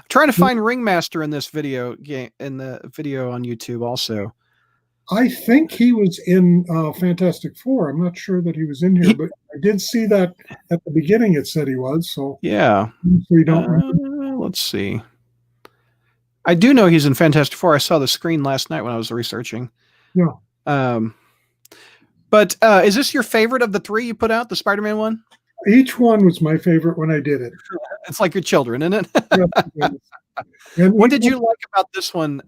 trying to find Ringmaster in this video game, in the video on YouTube also. I think he was in Fantastic Four. I'm not sure that he was in here, but I did see that at the beginning. It said he was. So yeah, we don't. Let's see. I do know he's in Fantastic Four. I saw the screen last night when I was researching. Yeah. But is this your favorite of the three you put out, the Spider-Man one? Each one was my favorite when I did it. It's like your children, isn't it? Yeah. What did you like about this one?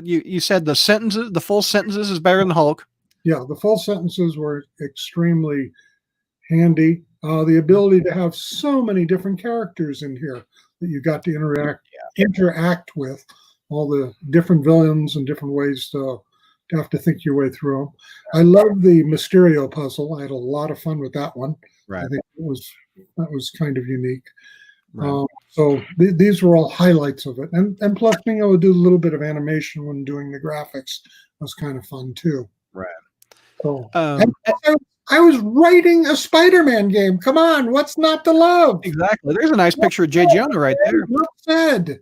You said the full sentences is better than Hulk. Yeah, the full sentences were extremely handy. The ability to have so many different characters in here that you got to interact with, all the different villains and different ways to have to think your way through them. I love the Mysterio puzzle. I had a lot of fun with that one. Right. I think that was kind of unique. Right. So these were all highlights of it, and plus being able to do a little bit of animation when doing the graphics was kind of fun too. Right. So I was writing a Spider-Man game. Come on, what's not to love? Exactly. There's a nice picture of Jay Jonah right there. Well said.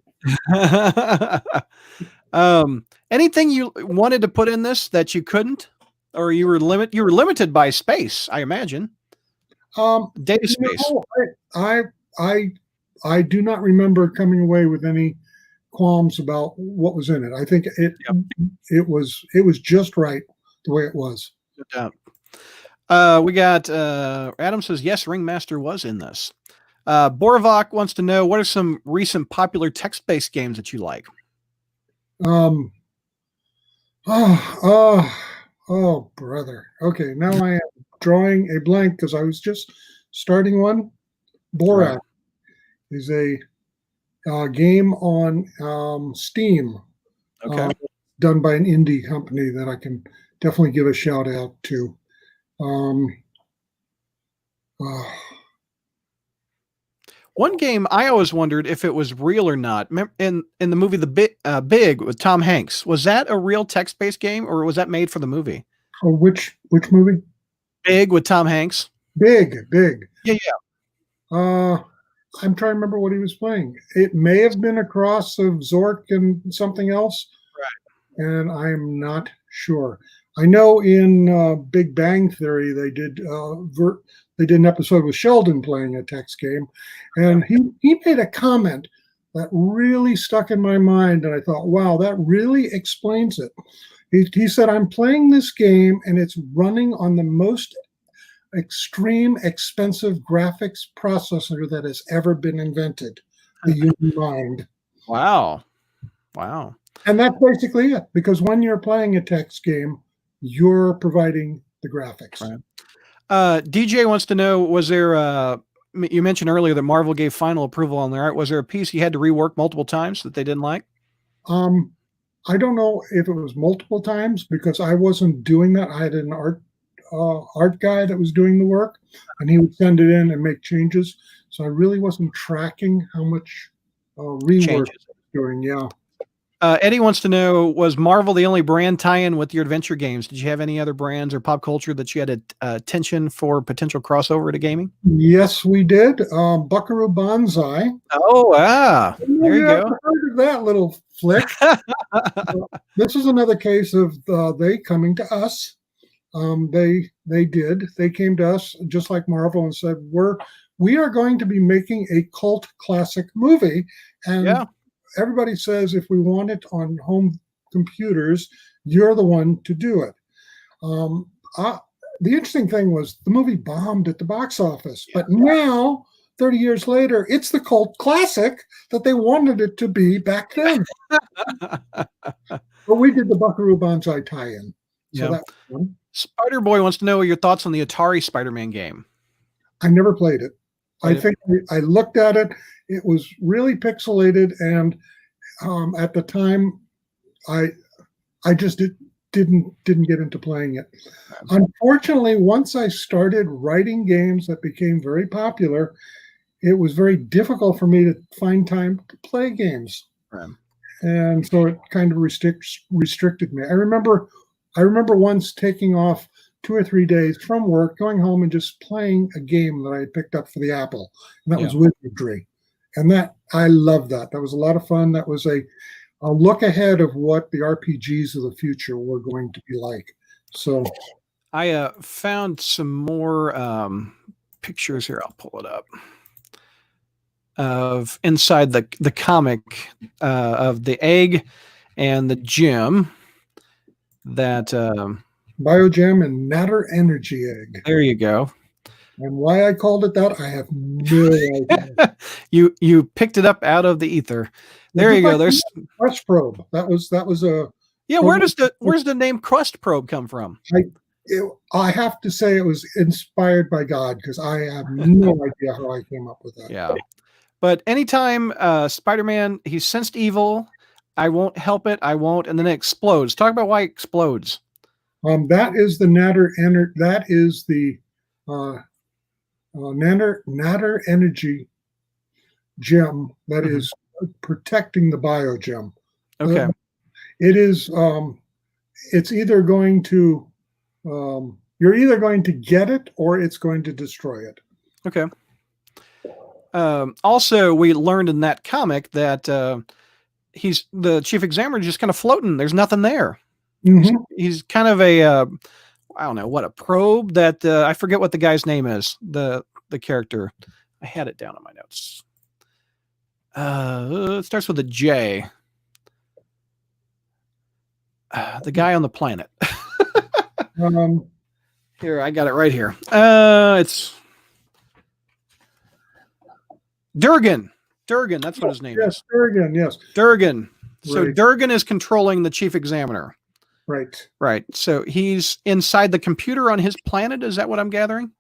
Anything you wanted to put in this that you couldn't, or you were limited by space, I imagine. Data space. I do not remember coming away with any qualms about what was in it. I think it was just right the way it was. No doubt. We got Adam says yes, Ringmaster was in this. Borovok wants to know, what are some recent popular text-based games that you like? Oh, brother. Okay, now I am drawing a blank because I was just starting one. Borak is a game on Steam, done by an indie company that I can definitely give a shout out to. One game I always wondered if it was real or not. In the movie The Big with Tom Hanks, was that a real text-based game, or was that made for the movie? Oh, which movie? Big with Tom Hanks. Big. Yeah. I'm trying to remember what he was playing. It may have been a cross of Zork and something else, right? And I am not sure. I know in Big Bang Theory they did an episode with Sheldon playing a text game, and he made a comment that really stuck in my mind, and I thought, wow, that really explains it. He said, I'm playing this game, and it's running on the most extreme, expensive graphics processor that has ever been invented, the human mind. Wow. And that's basically it, because when you're playing a text game, you're providing the graphics. Right. DJ wants to know, was there you mentioned earlier that Marvel gave final approval on their art. Was there a piece you had to rework multiple times that they didn't like? I don't know if it was multiple times, because I wasn't doing that. I had an art guy that was doing the work, and he would send it in and make changes. So I really wasn't tracking how much rework I was doing. Yeah. Eddie wants to know, was Marvel the only brand tie-in with your adventure games? Did you have any other brands or pop culture that you had attention for potential crossover to gaming? Yes, we did. Buckaroo Banzai. Oh, wow. There you go. Heard of that little flick. This is another case of they coming to us. They did. They came to us just like Marvel and said, we are going to be making a cult classic movie. And everybody says if we want it on home computers, you're the one to do it. The interesting thing was the movie bombed at the box office, but now 30 years later, it's the cult classic that they wanted it to be back then. But we did the Buckaroo Banzai tie-in. So that was fun. Spider Boy wants to know your thoughts on the Atari Spider-Man game. I never played it. I think I looked at it. It was really pixelated, and at the time, I just didn't get into playing it. Unfortunately, once I started writing games that became very popular, it was very difficult for me to find time to play games. Right. And so it kind of restricted me. I remember once taking off 2 or 3 days from work, going home and just playing a game that I had picked up for the Apple, and that was Wizardry. And that I loved that. That was a lot of fun. That was a look ahead of what the RPGs of the future were going to be like. So I found some more pictures here. I'll pull it up of inside the comic of the egg and the gem that Biogem and Natter Energy Egg. There you go. And why I called it that, I have no idea. you picked it up out of the ether. There you go. There's Questprobe. That was a where's the name Questprobe come from? I have to say it was inspired by God, because I have no idea how I came up with that. Yeah, but anytime Spider-Man, he sensed evil, I won't help it, I won't, and then it explodes. Talk about why it explodes. That is the That is the Natter Energy gem that is protecting the biogem. Okay. It is. It's either going to. You're either going to get it or it's going to destroy it. Okay. Also, we learned in that comic that he's the chief examiner, just kind of floating. There's nothing there. Mm-hmm. He's kind of a I don't know what, a probe that I forget what the guy's name is. The character, I had it down on my notes. It starts with a J. The guy on the planet. Here, I got it right here. It's Durgan. Durgan, that's what his name is. Yes, Durgan, yes. Durgan. So Right. Durgan is controlling the chief examiner. Right. Right. So he's inside the computer on his planet. Is that what I'm gathering?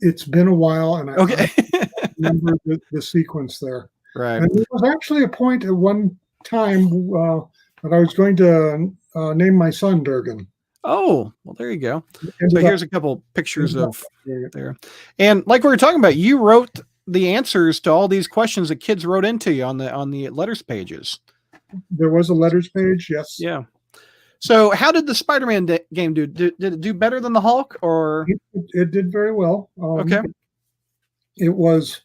It's been a while, and Okay. I remember the sequence there. Right. And there was actually a point at one time that I was going to name my son Durgan. Oh, well, there you go. Ended So up- here's a couple pictures of there. And like we were talking about, you wrote the answers to all these questions that kids wrote into you on the letters pages. There was a letters page, yes. Yeah. So how did the Spider-Man game do? Did it do better than the Hulk, or? It did very well. Okay. It was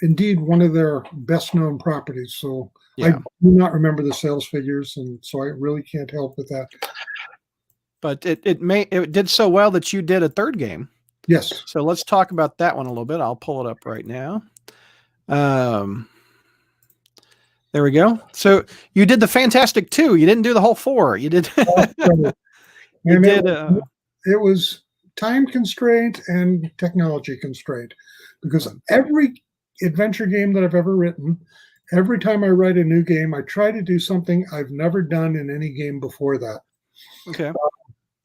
indeed one of their best known properties. So I Yeah. do not remember the sales figures, and so I really can't help with that. But it did so well that you did a third game. Yes. So let's talk about that one a little bit. I'll pull it up right now. There we go. So you did the Fantastic 2. You didn't do the whole 4. You did. You did. It was time constraint and technology constraint, because every adventure game that I've ever written, every time I write a new game, I try to do something I've never done in any game before that. Okay.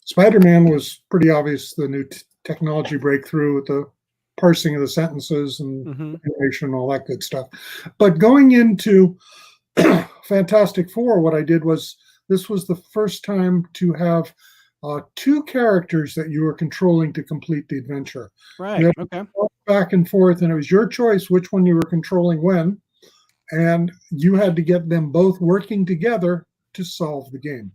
Spider-Man was pretty obvious, the new technology breakthrough with the parsing of the sentences and animation and all that good stuff. But going into Fantastic Four, what I did was, this was the first time to have 2 characters that you were controlling to complete the adventure. Right. You had Okay. back and forth, and it was your choice which one you were controlling when, and you had to get them both working together to solve the game.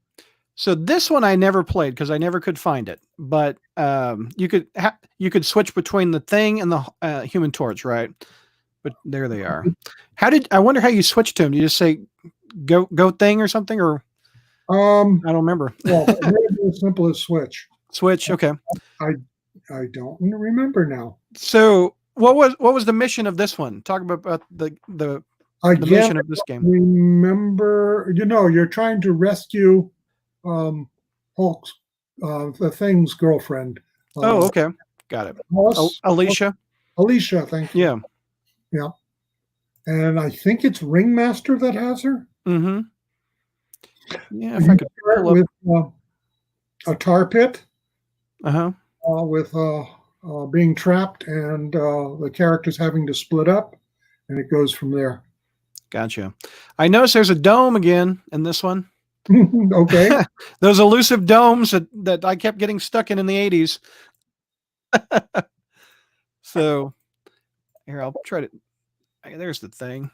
So this one I never played because I never could find it. But you could switch between the Thing and the Human Torch, right? But there they are. I wonder how you switch to them? Do you just say go Thing or something, or I don't remember. Well, maybe as simple as switch. Switch. Okay. I don't remember now. So what was the mission of this one? Talk about the mission of this game. Remember, you're trying to rescue Hulk's the Thing's girlfriend. Oh, okay, got it. Alicia. Alicia, thank you. Yeah. Yeah. And I think it's Ringmaster that has her. Mm-hmm. Yeah, if I could start with a tar pit. Uh-huh. With being trapped and the characters having to split up, and it goes from there. Gotcha. I notice there's a dome again in this one. Okay. Those elusive domes that I kept getting stuck in the 80s. So here, I'll try to. There's the Thing.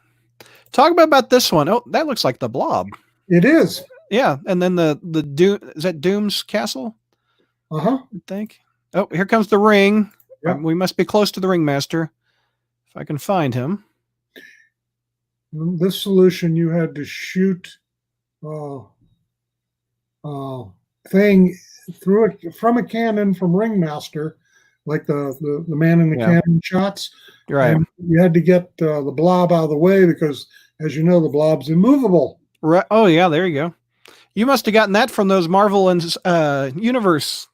Talk about this one. Oh, that looks like the Blob. It is. Yeah, and then the Doom, is that Doom's castle? Uh-huh. I think. Oh, here comes the Ring. Yep. We must be close to the Ringmaster. If I can find him. This solution, you had to shoot Thing through it from a cannon from Ringmaster, like the man in the cannon shots. Right. And you had to get the Blob out of the way because, as you know, the Blob's immovable. Right. Oh, yeah, there you go. You must have gotten that from those Marvel and Universe.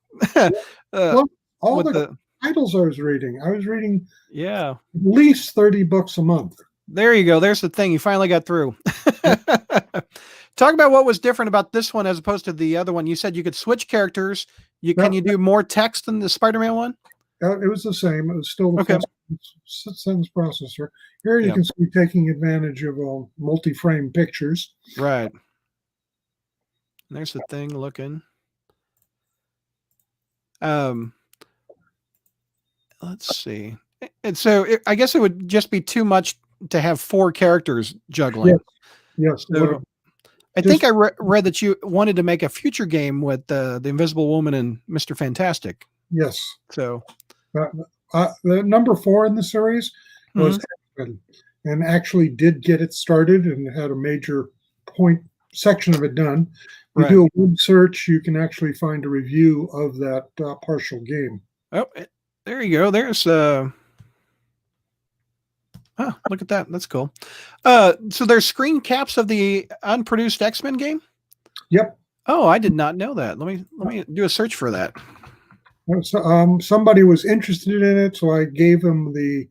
Well, all the titles I was reading at least 30 books a month. There you go. There's the Thing. You finally got through. Talk about what was different about this one as opposed to the other one. You said you could switch characters. Can you do more text than the Spider-Man one? It was the same. It was still the sentence processor. Here you can see taking advantage of multi-frame pictures. Right. There's the Thing looking. Let's see. And so I guess it would just be too much to have 4 characters juggling. Yes. So I think I read that you wanted to make a future game with the Invisible Woman and Mr. Fantastic. Yes. So the number 4 in the series was X-Men, and actually did get it started and had a major section of it done. You do a web search, you can actually find a review of that partial game. Oh, there you go. There's look at that. That's cool. So there's screen caps of the unproduced X-Men game? Yep. Oh, I did not know that. Let me do a search for that. Somebody was interested in it, so I gave them the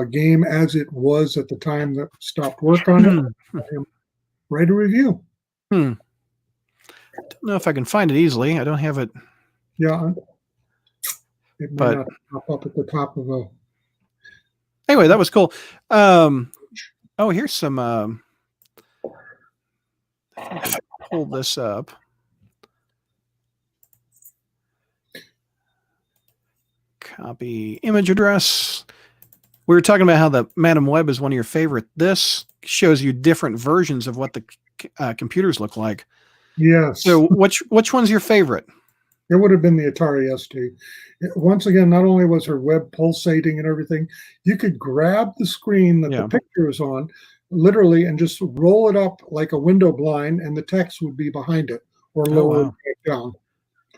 game as it was at the time that stopped work on it. Write a review. Don't know if I can find it easily. I don't have it. Yeah. It might not pop up at the top of a. Anyway, that was cool. Oh, here's some. Pull this up. Copy image address. We were talking about how the Madam Web is one of your favorite. This shows you different versions of what the computers look like. Yes. So which one's your favorite? It would have been the Atari ST. Once again, not only was her web pulsating and everything, you could grab the screen that the picture was on, literally, and just roll it up like a window blind, and the text would be behind it or lower it down.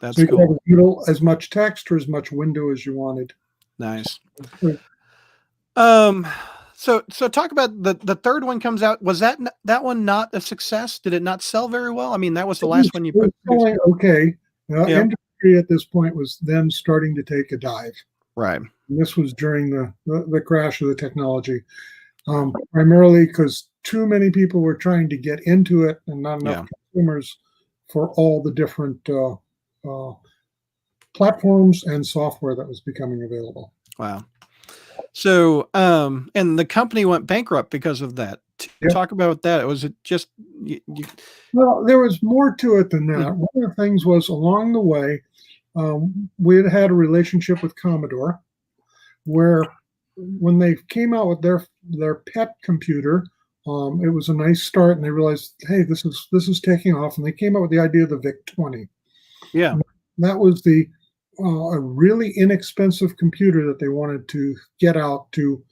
That's so you cool. could have as much text or as much window as you wanted. Nice. So talk about the third one comes out. Was that one not a success? Did it not sell very well? I mean, that was the last one you put. Okay. Industry at this point was then starting to take a dive. Right. And this was during the crash of the technology, primarily because too many people were trying to get into it and not enough consumers for all the different platforms and software that was becoming available. Wow. So, and the company went bankrupt because of that. Talk about that. Was it just? Well, there was more to it than that. One of the things was along the way, we had had a relationship with Commodore. where when they came out with their pet computer, it was a nice start, and they realized, hey, this is taking off, and they came up with the idea of the VIC-20. Yeah. That was a really inexpensive computer that they wanted to get out to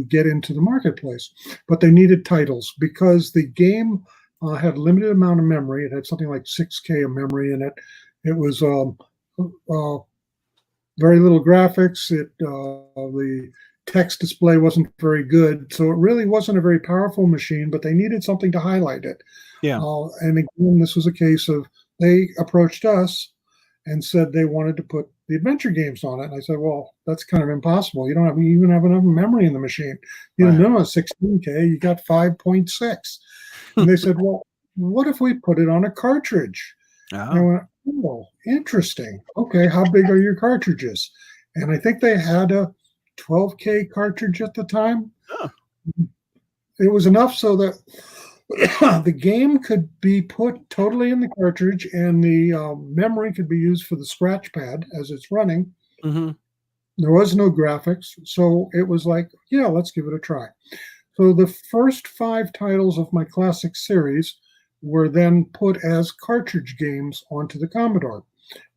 get into the marketplace, but they needed titles because the game had limited amount of memory. It had something like 6K of memory in it. It was very little graphics. The text display wasn't very good, so it really wasn't a very powerful machine. But they needed something to highlight it. Yeah. And again, this was a case of they approached us and said they wanted to put the adventure games on it. And I said, well, that's kind of impossible. You don't even have enough memory in the machine. You Right. know, 16K, you got 5.6. And they said, well, what if we put it on a cartridge? And I Oh. went, oh, interesting. Okay, how big are your cartridges? And I think they had a 12K cartridge at the time. Oh. It was enough so that the game could be put totally in the cartridge, and the memory could be used for the scratch pad as it's running. Mm-hmm. There was no graphics, so it was like, yeah, let's give it a try. So the first 5 titles of my classic series were then put as cartridge games onto the Commodore.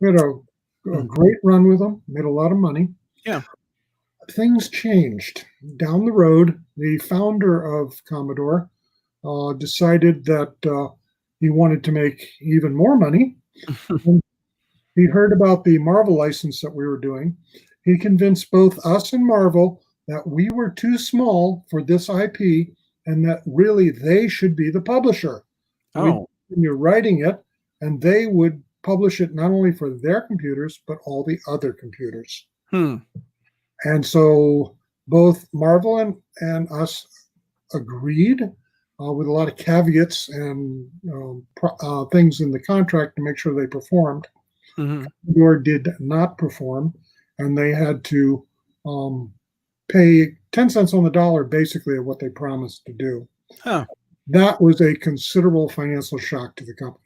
We had a great run with them, made a lot of money. Yeah. Things changed. Down the road, the founder of Commodore decided that he wanted to make even more money. He heard about the Marvel license that we were doing. He convinced both us and Marvel that we were too small for this IP and that really they should be the publisher. Oh. You're writing it, and they would publish it not only for their computers, but all the other computers. And so both Marvel and us agreed with a lot of caveats and things in the contract to make sure they performed. Commodore did not perform, and they had to pay 10 cents on the dollar basically of what they promised to do. Huh. That was a considerable financial shock to the company.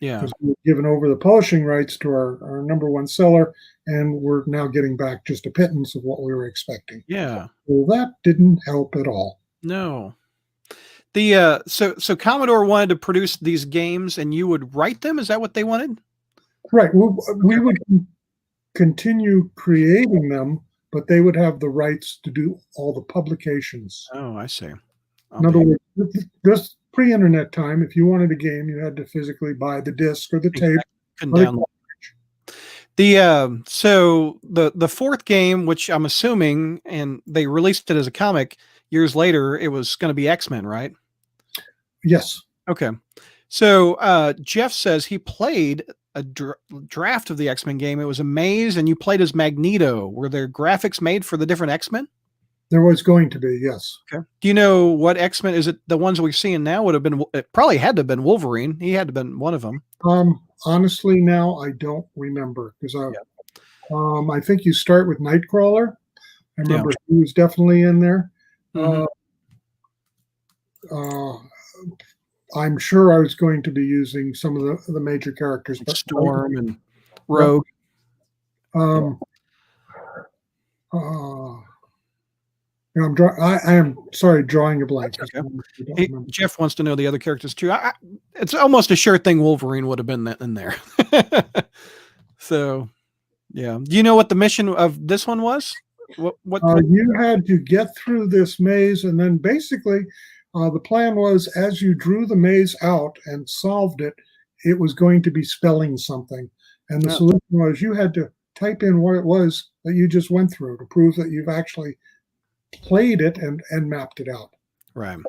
Yeah. Because we were given over the publishing rights to our number one seller, and we're now getting back just a pittance of what we were expecting. Yeah. Well, that didn't help at all. No. The so Commodore wanted to produce these games, and you would write them. Is that what they wanted? Right. We would continue creating them, but they would have the rights to do all the publications. Oh, I see. In other words, this pre-internet time, if you wanted a game, you had to physically buy the disc or the tape. Couldn't download. So the fourth game, which I'm assuming, and they released it as a comic years later, it was going to be X-Men, right? Yes. Okay. So Jeff says he played a draft of the X-Men game. It was a maze, and you played as Magneto. Were there graphics made for the different X-Men? There was going to be, yes. Okay. Do you know what X-Men is? It the ones we're seeing now would have been? It probably had to have been Wolverine. He had to have been one of them. Honestly, now I don't remember because I think you start with Nightcrawler. I remember he was definitely in there. I'm sure I was going to be using some of the major characters, but Storm and Rogue. I am sorry, drawing a blank. Okay. Jeff wants to know the other characters too. It's almost a sure thing Wolverine would have been in there. So, yeah. Do you know what the mission of this one was? What you had to get through this maze, and then basically the plan was as you drew the maze out and solved it, it was going to be spelling something. And the solution was you had to type in what it was that you just went through to prove that you've actually played it and mapped it out. Right.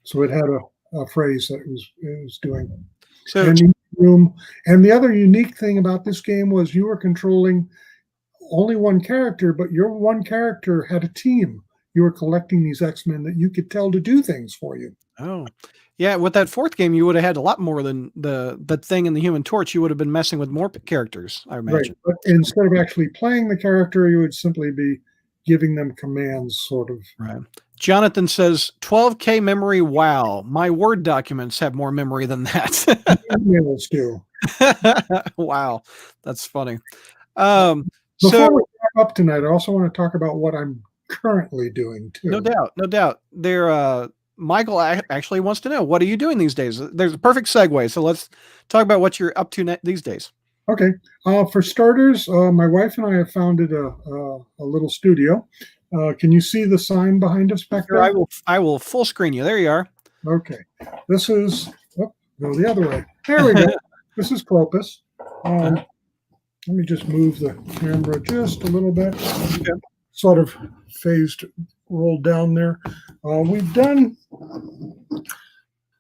So it had a phrase that it was doing. So and the other unique thing about this game was you were controlling only one character, but your one character had a team. You were collecting these X-Men that you could tell to do things for you. Oh, yeah. With that fourth game, you would have had a lot more than the thing in the Human Torch. You would have been messing with more characters, I imagine. Right. But instead of actually playing the character, you would simply be giving them commands, sort of. Right. Jonathan says 12K memory. Wow. My Word documents have more memory than that. Emails do. Wow. That's funny. Before we wrap up tonight, I also want to talk about what I'm currently doing too. No doubt, no doubt. Michael actually wants to know, what are you doing these days? There's a perfect segue. So let's talk about what you're up to these days. Okay. For starters, my wife and I have founded a little studio. Can you see the sign behind us back there? I will full screen you. There you are. Okay. This is, go the other way. There we go. This is Clopas. Let me just move the camera just a little bit. Okay. Sort of rolled down there. We've done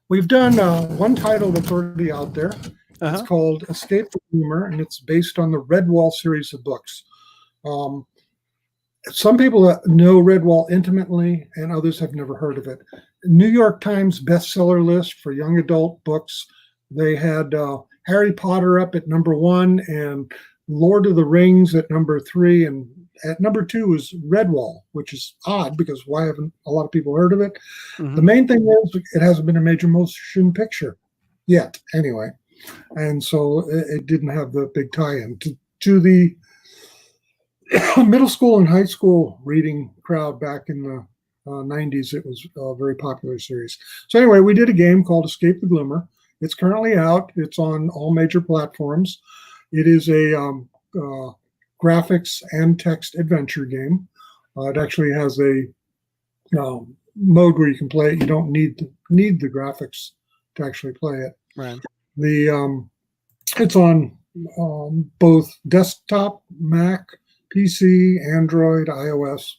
one title that's already out there. It's called Escape the Humor, and it's based on the Redwall series of books. Some people know Redwall intimately, and others have never heard of it. New York Times bestseller list for young adult books. They had Harry Potter up at number 1 and Lord of the Rings at number 3, and at number 2 is Redwall, which is odd because why haven't a lot of people heard of it? The main thing is it hasn't been a major motion picture yet, anyway. And so it didn't have the big tie-in. To the middle school and high school reading crowd back in the 90s, it was a very popular series. So anyway, we did a game called Escape the Gloomer. It's currently out. It's on all major platforms. It is a graphics and text adventure game. It actually has a mode where you can play it. You don't need the graphics to actually play it. Right. It's on both desktop, Mac, PC, Android, iOS.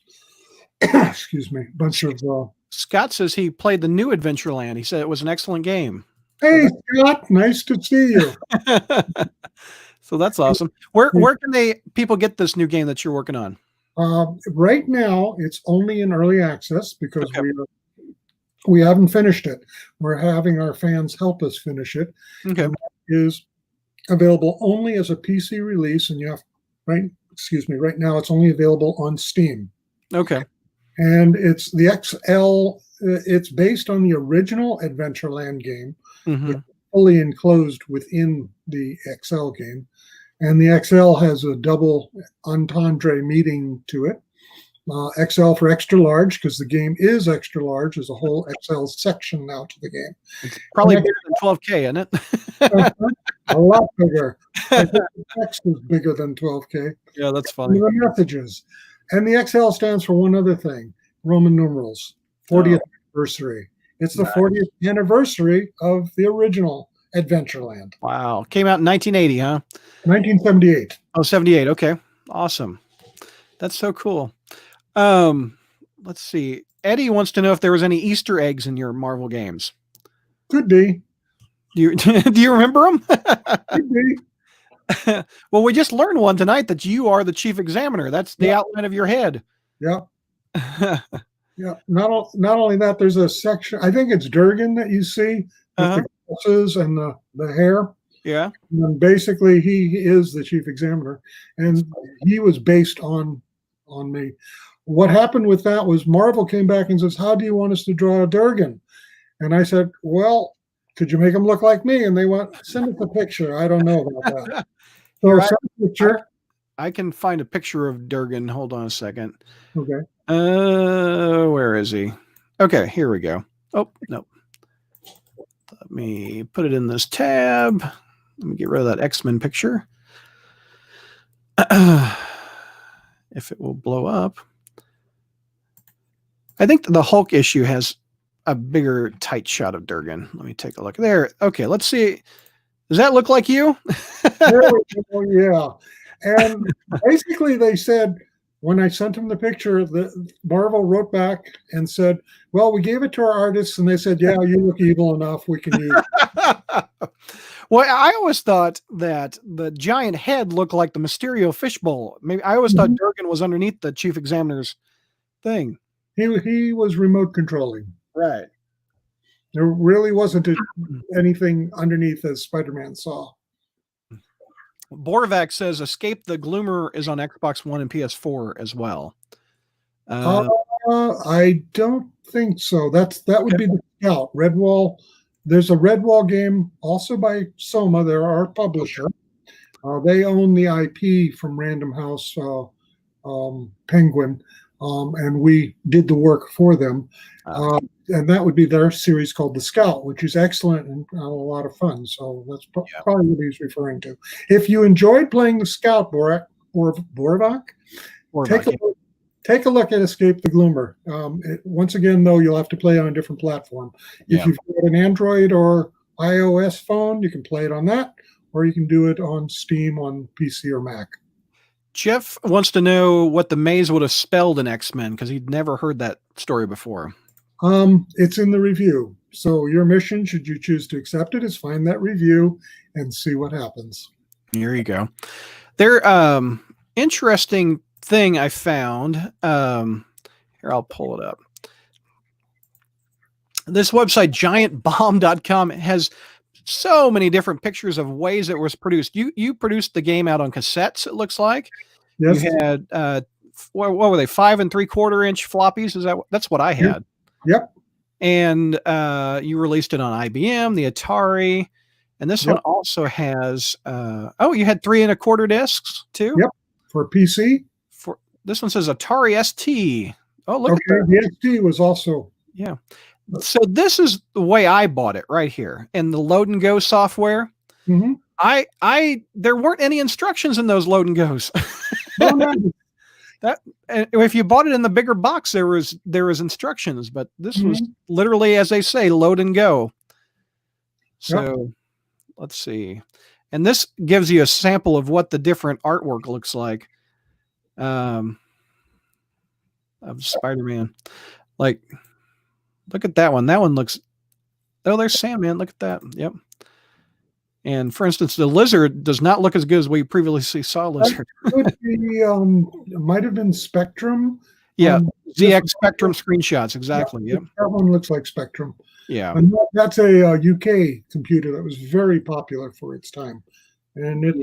Excuse me, bunch of. Scott says he played the new Adventureland. He said it was an excellent game. Hey, Scott, nice to see you. So that's awesome. Where can people get this new game that you're working on? Right now, it's only in early access because we haven't finished it. We're having our fans help us finish it. Okay. And that is available only as a PC release, and right now it's only available on Steam. Okay. And it's the XL. It's based on the original Adventureland game, fully enclosed within the XL game. And the XL has a double entendre meaning to it. XL for extra large, because the game is extra large. There's a whole XL section now to the game. It's probably bigger than 12K, isn't it? A lot bigger. I think the text is bigger than 12K. Yeah, that's funny. The messages. And the XL stands for one other thing, Roman numerals, 40th anniversary. It's the 40th anniversary of the original Adventureland. Wow. Came out in 1980, huh? 1978. Oh, 78. Okay. Awesome. That's so cool. Let's see. Eddie wants to know if there was any Easter eggs in your Marvel games. Could be. Do you remember them? Could be. Well, we just learned one tonight that you are the chief examiner. That's the outline of your head. Yeah. Yeah. Not only that, there's a section. I think it's Durgan that you see with the glasses and the hair. Yeah. And basically, he is the chief examiner, and he was based on me. What happened with that was Marvel came back and says, "How do you want us to draw a Durgan?" And I said, "Well, could you make him look like me?" And they went, "Send us a picture." I don't know about that. So send a picture. I can find a picture of Durgan. Hold on a second. Okay. Where is he? Okay, here we go. Oh, no. Let me put it in this tab. Let me get rid of that X-Men picture. If it will blow up. I think the Hulk issue has a bigger tight shot of Durgan. Let me take a look there. Okay, let's see. Does that look like you? There we go, yeah. And basically they said, when I sent them the picture, the Marvel wrote back and said, "Well, we gave it to our artists, and they said, yeah, you look evil enough. We can use it." Well, I always thought that the giant head looked like the Mysterio fishbowl. Maybe I always thought Durgan was underneath the chief examiner's thing. He was remote controlling. Right. There really wasn't anything underneath as Spider-Man saw. Borvac says Escape the Gloomer is on Xbox One and PS4 as well. I don't think so. That would be the Scout. Redwall. There's a Redwall game also by Soma. They're our publisher. They own the IP from Random House Penguin, and we did the work for them. And that would be their series called The Scout, which is excellent and a lot of fun. So that's probably what he's referring to. If you enjoyed playing The Scout, Borvak, take a look at Escape the Gloomer. Once again, though, you'll have to play on a different platform. If you've got an Android or iOS phone, you can play it on that, or you can do it on Steam on PC or Mac. Jeff wants to know what the maze would have spelled in X-Men because he'd never heard that story before. It's in the review. So your mission, should you choose to accept it, is find that review and see what happens. Here you go. There, interesting thing I found. Here, I'll pull it up. This website, giantbomb.com, has so many different pictures of ways it was produced. You produced the game out on cassettes, it looks like. Yes. You had what were they, 5 3/4 inch floppies? That's what I had. Yep. And you released it on IBM, the Atari, and this one also has. You had 3 1/4 discs too. Yep. For PC. For this one says Atari ST. Oh, look. Okay. The ST was also. Yeah. So this is the way I bought it right here in the Load and Go software. Mm-hmm. There weren't any instructions in those Load and Goes. No. That if you bought it in the bigger box, there was instructions, but this was literally, as they say, load and go. So let's see, and this gives you a sample of what the different artwork looks like of Spider-Man. Like, look at that one. That one looks. Oh, there's Sandman. Look at that. Yep. And for instance, the Lizard does not look as good as we previously saw Lizard. Could be, it might have been Spectrum. Yeah, ZX Spectrum screenshots. Exactly. Yeah, that one looks like Spectrum. Yeah. And that's a UK computer that was very popular for its time. And it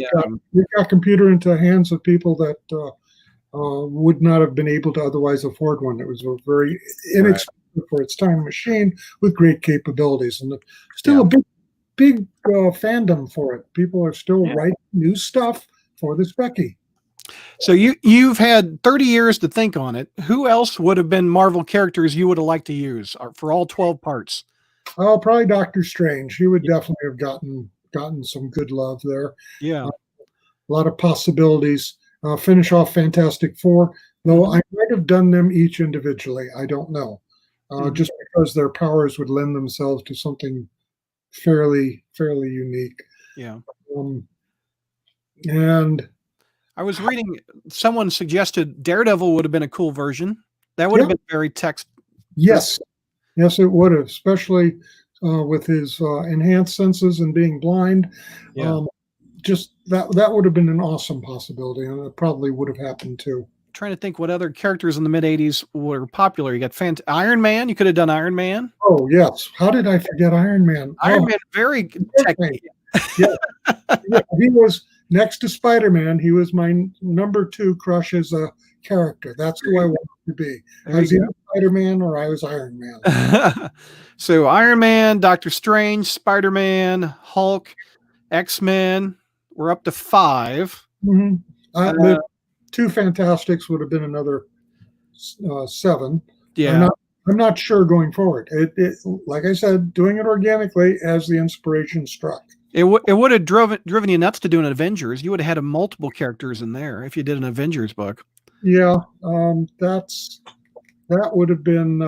got computer into the hands of people that would not have been able to otherwise afford one. It was a very inexpensive for its time machine with great capabilities. And still a big fandom for it. People are still writing new stuff for this Becky. So you've had 30 years to think on it. Who else would have been Marvel characters you would have liked to use for all 12 parts? Oh, probably Doctor Strange. He would definitely have gotten some good love there. Yeah, a lot of possibilities. Finish off Fantastic Four, though I might have done them each individually. I don't know, just because their powers would lend themselves to something fairly unique. Yeah. And I was reading, someone suggested Daredevil would have been a cool version. That would have been very text. Yes, it would have, especially with his enhanced senses and being blind. Yeah. Just that would have been an awesome possibility, and it probably would have happened too. Trying to think what other characters in the mid 80s were popular. You got Iron Man. You could have done Iron Man. Oh yes, how did I forget Iron Man? Iron Man, very technical. Yeah, he was next to Spider-Man. He was my number 2 crush as a character. That's who I wanted to be. I was either Spider-Man or I was Iron Man. So Iron Man, Doctor Strange, Spider-Man, Hulk, X-Men. We're up to 5. Mm-hmm. The 2 Fantastics would have been another 7. Yeah. I'm not sure going forward. It like I said, doing it organically as the inspiration struck. It would have driven you nuts to do an Avengers. You would have had multiple characters in there if you did an Avengers book. Yeah, that would have been.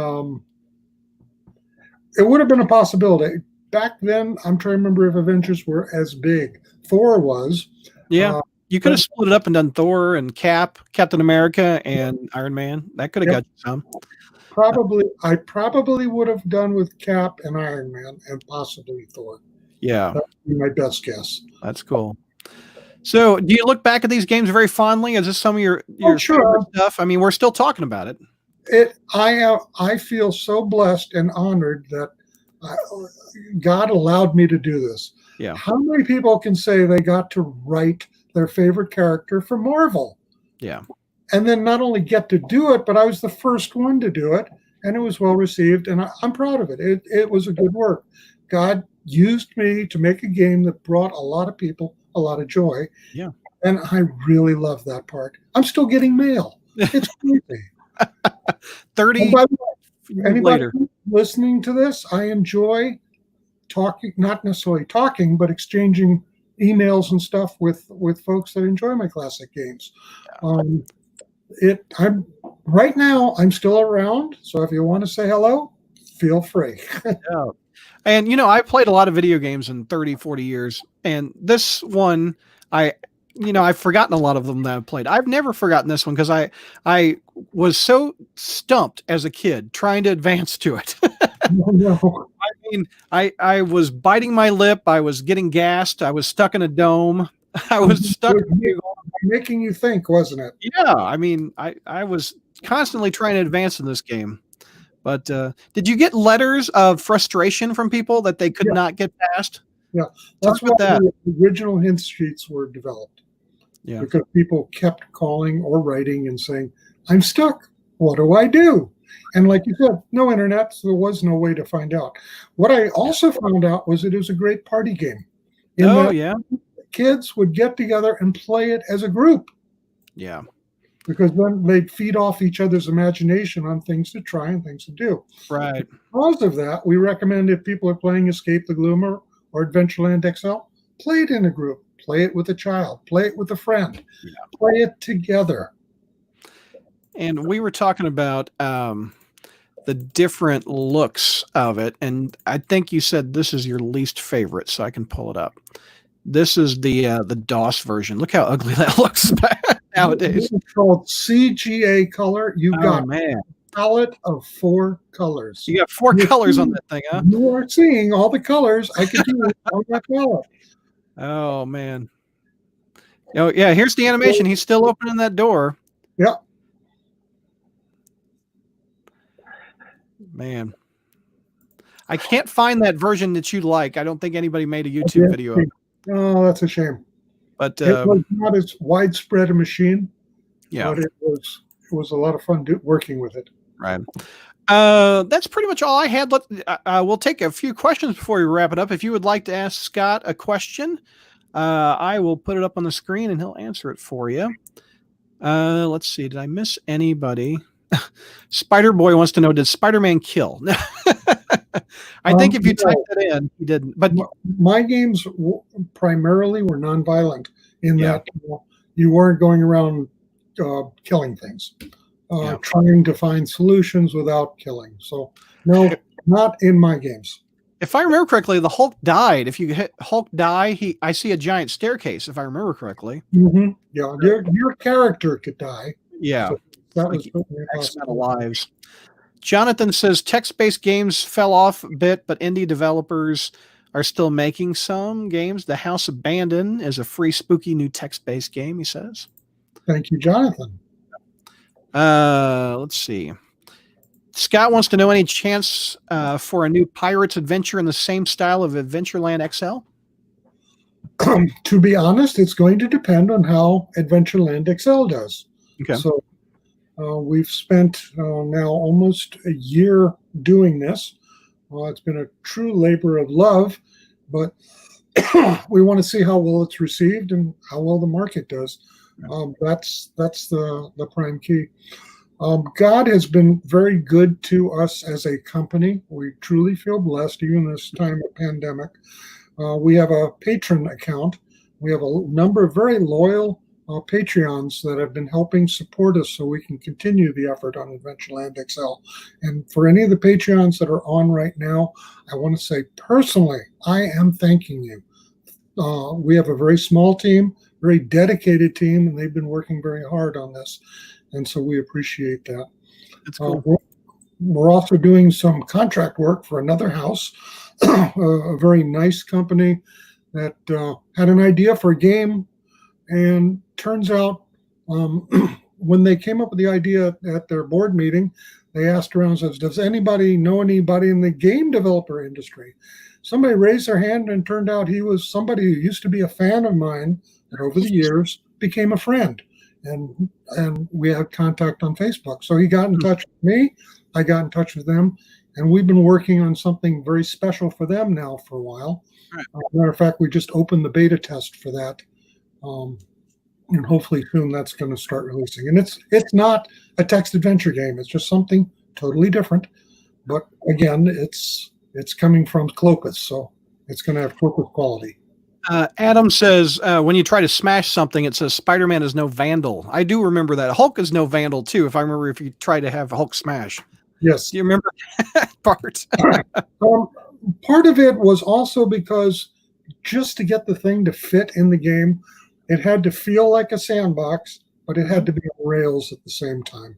It would have been a possibility back then. I'm trying to remember if Avengers were as big. Thor was. Yeah, you could have split it up and done Thor and Captain America, and Iron Man. That could have got you some. I probably would have done with Cap and Iron Man and possibly Thor. Yeah. That would be my best guess. That's cool. So do you look back at these games very fondly? Is this some of your favorite stuff? I mean, we're still talking about it. I feel so blessed and honored that God allowed me to do this. Yeah. How many people can say they got to write their favorite character for Marvel? Yeah. And then not only get to do it, but I was the first one to do it, and it was well received, and I'm proud of it. It was a good work. God used me to make a game that brought a lot of people a lot of joy. Yeah. And I really love that part. I'm still getting mail. It's crazy. 30 And by the way, years anybody later. listening to this, I enjoy talking, not necessarily talking, but exchanging emails and stuff with folks that enjoy my classic games. I'm right now, I'm still around, so if you want to say hello, feel free. Yeah. And, I played a lot of video games in 30, 40 years. And this one, I've forgotten a lot of them that I've played. I've never forgotten this one because I was so stumped as a kid trying to advance to it. No. I mean, I was biting my lip. I was getting gassed. I was stuck in a dome. I was stuck. Making you think, wasn't it? Yeah. I mean, I was constantly trying to advance in this game. But did you get letters of frustration from people that they could not get past? Yeah, that's why the original hint sheets were developed. Yeah, because people kept calling or writing and saying, "I'm stuck. What do I do?" And like you said, no internet, so there was no way to find out. What I also found out was it was a great party game. Kids would get together and play it as a group. Yeah. Because then they'd feed off each other's imagination on things to try and things to do. Right. Because of that, we recommend if people are playing Escape the Gloom or Adventureland XL, play it in a group, play it with a child, play it with a friend, play it together. And we were talking about the different looks of it, and I think you said this is your least favorite, so I can pull it up. This is the DOS version. Look how ugly that looks nowadays. It's called CGA color. You've got a palette of 4 colors. You got 4 colors on that thing, huh? You are seeing all the colors I could do on that palette. Oh, man. Oh, yeah, here's the animation. He's still opening that door. Yeah. Man. I can't find that version that you like. I don't think anybody made a YouTube video of it. Oh, that's a shame. But it was not as widespread a machine. Yeah. But it was a lot of fun working with it. Right. That's pretty much all I had. We'll take a few questions before we wrap it up. If you would like to ask Scott a question, I will put it up on the screen and he'll answer it for you. Let's see. Did I miss anybody? Spider Boy wants to know, did Spider-Man kill? I think if you typed it in, he didn't. But my games primarily were nonviolent in that you weren't going around killing things, trying to find solutions without killing. So no, not in my games. If I remember correctly, the Hulk died. If you hit Hulk die, I see a giant staircase. If I remember correctly. Mm-hmm. Yeah, your character could die. Yeah, so that was X-Men lives. Jonathan says text-based games fell off a bit, but indie developers are still making some games. The House Abandoned is a free, spooky new text-based game. He says. Thank you, Jonathan. Let's see. Scott wants to know any chance for a new Pirates adventure in the same style of Adventureland XL? To be honest, it's going to depend on how Adventureland XL does. Okay. So we've spent now almost a year doing this. It's been a true labor of love, but we want to see how well it's received and how well the market does. That's the prime key. God has been very good to us as a company. We truly feel blessed, even this time of pandemic. We have a patron account. We have a number of very loyal Patreons that have been helping support us so we can continue the effort on Adventureland XL. And for any of the Patreons that are on right now, I want to say personally, I am thanking you. We have a very small team, very dedicated team, and they've been working very hard on this. And so we appreciate that. That's cool. We're also doing some contract work for another house, a very nice company that had an idea for a game. And turns out when they came up with the idea at their board meeting, they asked around and said, does anybody know anybody in the game developer industry? Somebody raised their hand and turned out he was somebody who used to be a fan of mine that over the years became a friend. And we had contact on Facebook. So he got in touch with me. I got in touch with them. And we've been working on something very special for them now for a while. Right. Matter of fact, we just opened the beta test for that and hopefully soon that's going to start releasing. And it's not a text adventure game; it's just something totally different. But again, it's coming from Clopas, so it's going to have Clopas quality. Adam says when you try to smash something, it says Spider-Man is no vandal. I do remember that. Hulk is no vandal too. If I remember, if you try to have Hulk smash. Yes. Do you remember that part? Part of it was also because just to get the thing to fit in the game, it had to feel like a sandbox, but it had to be on rails at the same time.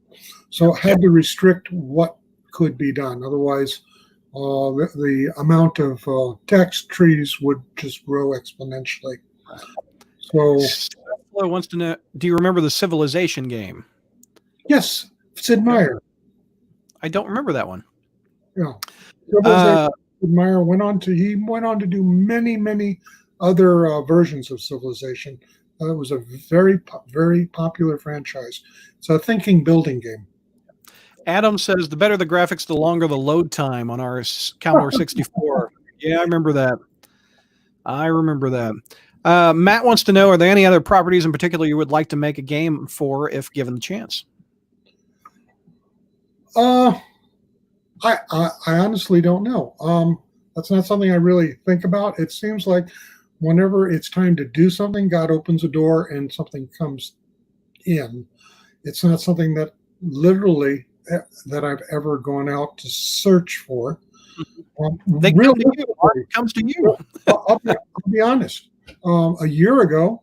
So it had to restrict what could be done. Otherwise, the amount of text trees would just grow exponentially. So, wants to know, do you remember the Civilization game? Yes, Sid Meier. I don't remember that one. Yeah, Sid Meier went on to do many other versions of Civilization. It was a very popular franchise. It's a thinking building game. Adam says the better the graphics, the longer the load time on our Commodore 64. Yeah, I remember that. Matt wants to know, are there any other properties in particular you would like to make a game for if given the chance? I honestly don't know. That's not something I really think about. It seems like whenever it's time to do something, God opens a door and something comes in. It's not something that literally that I've ever gone out to search for. They come to you. It comes to you. I'll be honest. A year ago,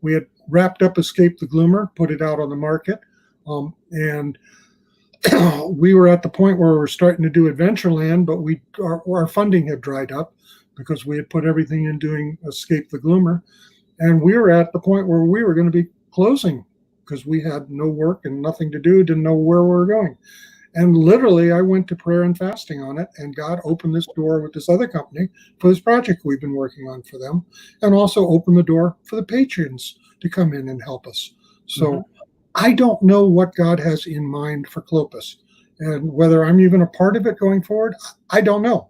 we had wrapped up Escape the Gloomer, put it out on the market, and we were at the point where we were starting to do Adventureland, but our funding had dried up because we had put everything in doing Escape the Gloomer, and we were at the point where we were going to be closing because we had no work and nothing to do, didn't know where we were going. And literally, I went to prayer and fasting on it, and God opened this door with this other company for this project we've been working on for them, and also opened the door for the patrons to come in and help us. So I don't know what God has in mind for Clopas, and whether I'm even a part of it going forward, I don't know.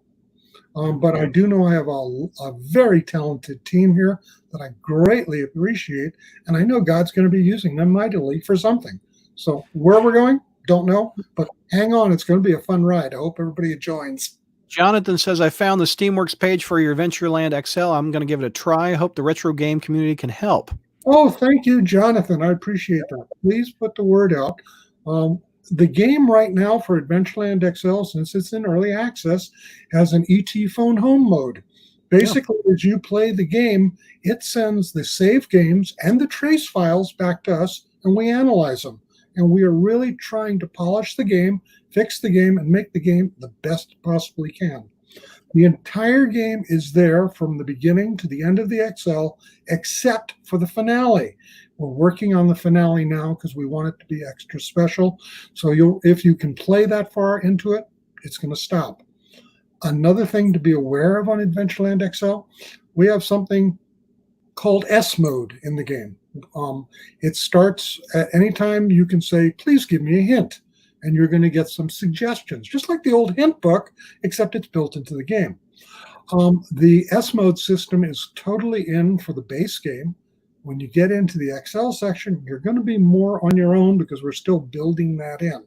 But I do know I have a very talented team here that I greatly appreciate, and I know God's going to be using them mightily for something. So where we're going, don't know, but hang on. It's going to be a fun ride. I hope everybody joins. Jonathan says, I found the Steamworks page for your Adventureland XL. I'm going to give it a try. I hope the retro game community can help. Oh, thank you, Jonathan. I appreciate that. Please put the word out. The game right now for Adventureland XL, since it's in early access, has an ET phone home mode. Basically, as you play the game, it sends the save games and the trace files back to us, and we analyze them. And we are really trying to polish the game, fix the game, and make the game the best it possibly can. The entire game is there from the beginning to the end of the XL, except for the finale. We're working on the finale now because we want it to be extra special. So if you can play that far into it, it's going to stop. Another thing to be aware of on Adventureland XL, we have something called S mode in the game. It starts at any time you can say, please give me a hint. And you're going to get some suggestions, just like the old hint book, except it's built into the game. The S mode system is totally in for the base game. When you get into the XL section, you're going to be more on your own because we're still building that in.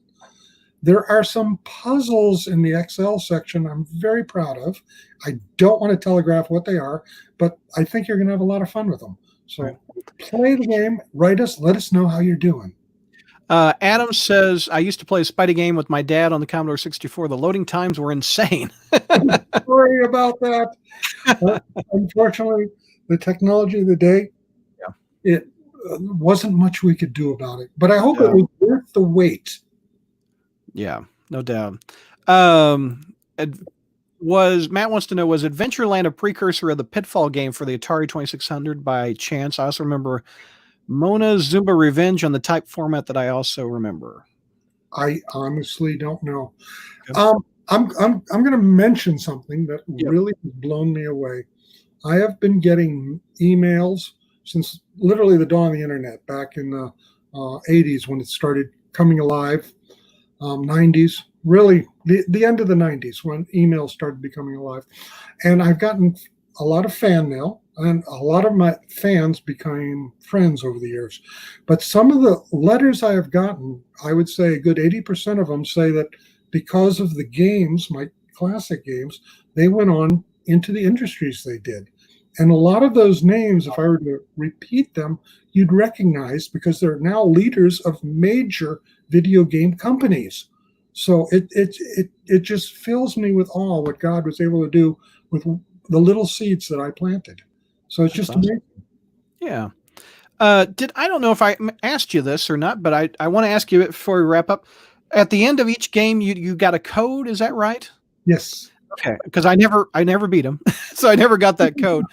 There are some puzzles in the XL section I'm very proud of. I don't want to telegraph what they are, but I think you're going to have a lot of fun with them. So play the game, write us, let us know how you're doing. Adam says, I used to play a Spidey game with my dad on the Commodore 64. The loading times were insane. Sorry about that. Unfortunately, the technology of the day, it wasn't much we could do about it. But I hope it was worth the wait. Yeah, no doubt. Matt wants to know, was Adventureland a precursor of the Pitfall game for the Atari 2600 by chance? I also remember Mona Zumba Revenge on the type format that I also remember. I honestly don't know. Okay. I'm going to mention something that really has blown me away. I have been getting emails since literally the dawn of the internet back in the 80s when it started coming alive, 90s, really the end of the 90s when email started becoming alive. And I've gotten a lot of fan mail and a lot of my fans became friends over the years. But some of the letters I have gotten, I would say a good 80% of them say that because of the games, my classic games, they went on into the industries they did. And a lot of those names, if I were to repeat them, you'd recognize because they're now leaders of major video game companies. So it just fills me with awe what God was able to do with the little seeds that I planted. So it's That's just awesome. amazing. Yeah. I don't know if I asked you this or not, but I want to ask you before we wrap up. At the end of each game, you got a code. Is that right? Yes. Okay, because I never beat him, so I never got that code.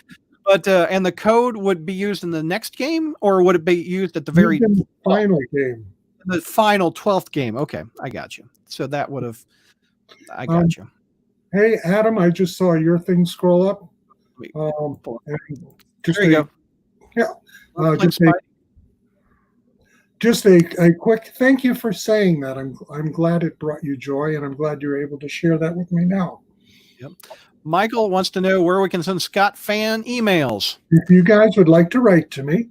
But and the code would be used in the next game, or would it be used at the very final game? The final 12th game. Okay, I got you. So that would have. I got you. Hey, Adam, I just saw your thing scroll up. There you go. Yeah. Just a quick thank you for saying that. I'm glad it brought you joy, and I'm glad you're able to share that with me now. Yep. Michael wants to know where we can send Scott fan emails. If you guys would like to write to me,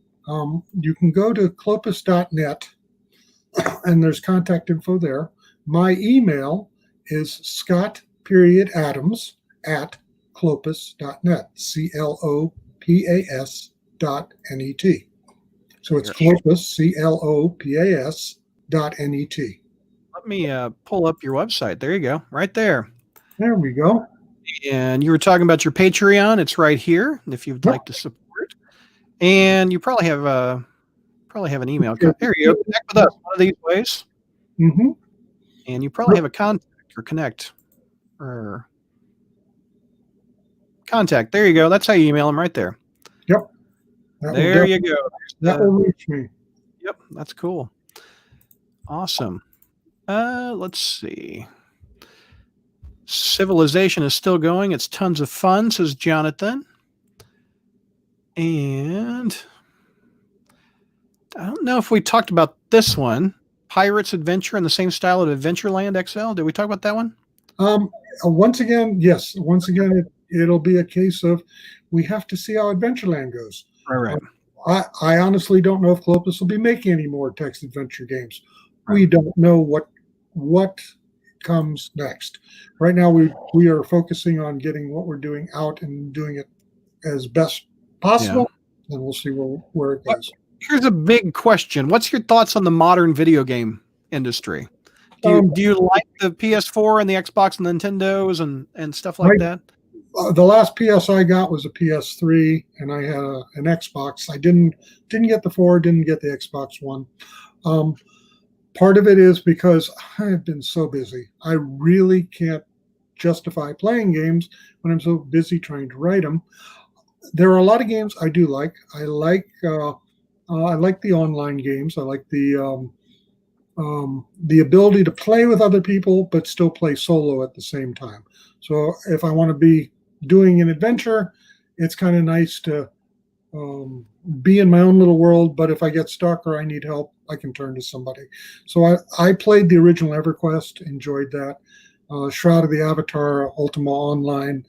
you can go to clopus.net, and there's contact info there. My email is scott.adams@clopas.net, CLOPAS.net. So it's Clopas, CLOPAS.net. Let me pull up your website. There you go. Right there. There we go. And you were talking about your Patreon. It's right here if you'd like to support. And you probably have an email. There you go. Connect with us one of these ways. Mm-hmm. And you probably have a contact or connect. Or contact. There you go. That's how you email them right there. Yep. There you go. That will reach me. Yep. That's cool. Awesome. Let's see. Civilization is still going. It's tons of fun, says Jonathan. And I don't know if we talked about this one. Pirates Adventure in the same style of Adventureland XL. Did we talk about that one? Once again, yes. Once again, it'll be a case of we have to see how Adventureland goes. Right. I honestly don't know if Clopas will be making any more text adventure games. We don't know what comes next. Right now, we are focusing on getting what we're doing out and doing it as best possible, and we'll see where it goes. Here's a big question. What's your thoughts on the modern video game industry? Do you like the PS4 and the Xbox and the Nintendos and stuff like that? The last PS I got was a PS3, and I had an Xbox. I didn't get the 4, didn't get the Xbox One. Part of it is because I've been so busy. I really can't justify playing games when I'm so busy trying to write them. There are a lot of games I do like. I like the online games. I like the ability to play with other people, but still play solo at the same time. So if I want to be doing an adventure, it's kind of nice to be in my own little world. But if I get stuck or I need help, I can turn to somebody. So I played the original EverQuest, enjoyed that. Shroud of the Avatar, Ultima Online,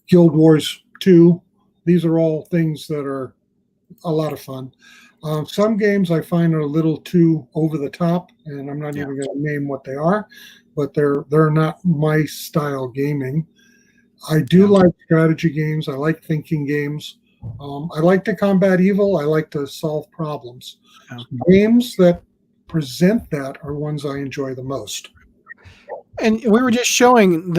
Guild Wars 2. These are all things that are a lot of fun. Some games I find are a little too over the top, and I'm not even going to name what they are, but they're not my style gaming. I do like strategy games. I like thinking games. I like to combat evil. I like to solve problems. Games that present that are ones I enjoy the most. And we were just showing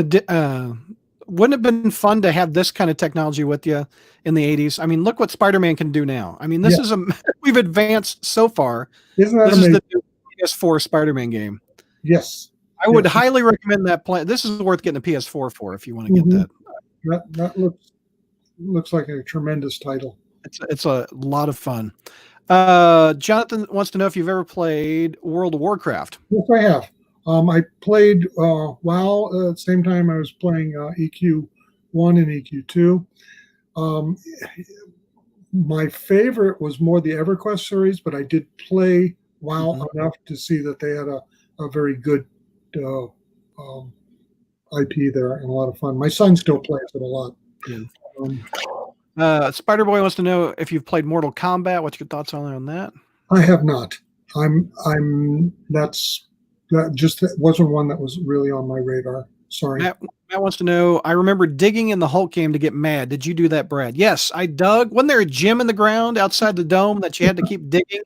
wouldn't it have been fun to have this kind of technology with you in the 80s? I mean, look what Spider-Man can do now. I mean, this is we've advanced so far. Isn't that this amazing? is the new PS4 Spider-Man game. Yes. I would highly recommend that play. This is worth getting a PS4 for if you want to get that. That looks like a tremendous title. It's a lot of fun. Jonathan wants to know if you've ever played World of Warcraft. Yes, I have. I played WoW at the same time I was playing EQ1 and EQ2. My favorite was more the EverQuest series, but I did play WoW enough to see that they had a very good IP there and a lot of fun. My son still plays it a lot. Yeah. Spider Boy wants to know if you've played Mortal Kombat. What's your thoughts on that? I have not. That wasn't one that was really on my radar. Sorry. Matt wants to know, I remember digging in the Hulk game to get mad. Did you do that, Brad? Yes, I dug. Wasn't there a gym in the ground outside the dome that you had to keep digging?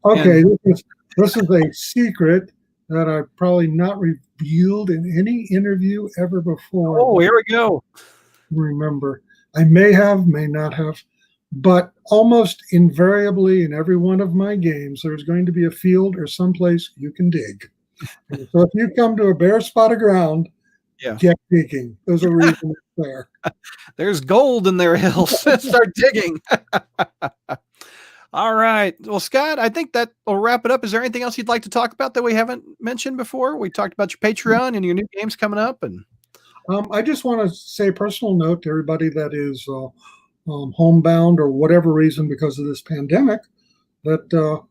Okay, this is a secret that I've probably not revealed in any interview ever before. Oh, here we go. Remember, I may have, may not have, but almost invariably in every one of my games, there's going to be a field or someplace you can dig. And so if you come to a bare spot of ground, get digging. There's a reason it's there. There's gold in their hills. Start digging. All right. Well, Scott, I think that will wrap it up. Is there anything else you'd like to talk about that we haven't mentioned before? We talked about your Patreon and your new games coming up. And I just want to say a personal note to everybody that is homebound or whatever reason because of this pandemic, that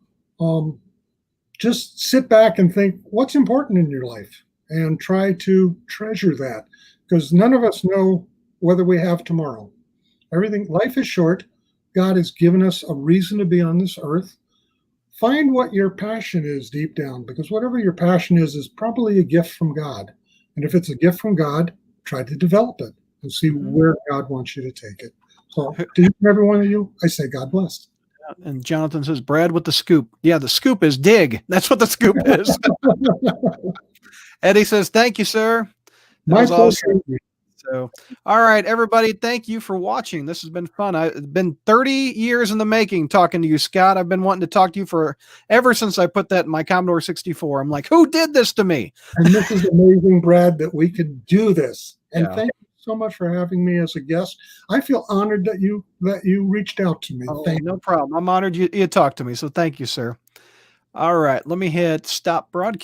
just sit back and think what's important in your life and try to treasure that, because none of us know whether we have tomorrow. Life is short. God has given us a reason to be on this earth. Find what your passion is deep down, because whatever your passion is probably a gift from God. And if it's a gift from God, try to develop it and see where God wants you to take it. So to each and every one of you, I say God bless. And Jonathan says, Brad with the scoop. Yeah, the scoop is dig. That's what the scoop is. Eddie says, thank you, sir. That was awesome. So, all right, everybody, thank you for watching. This has been fun. It's been 30 years in the making talking to you, Scott. I've been wanting to talk to you ever since I put that in my Commodore 64. I'm like, who did this to me? And this is amazing, Brad, that we could do this. And thank you so much for having me as a guest. I feel honored that you reached out to me. Oh, no problem. I'm honored you talked to me. So thank you, sir. All right, let me hit stop broadcast.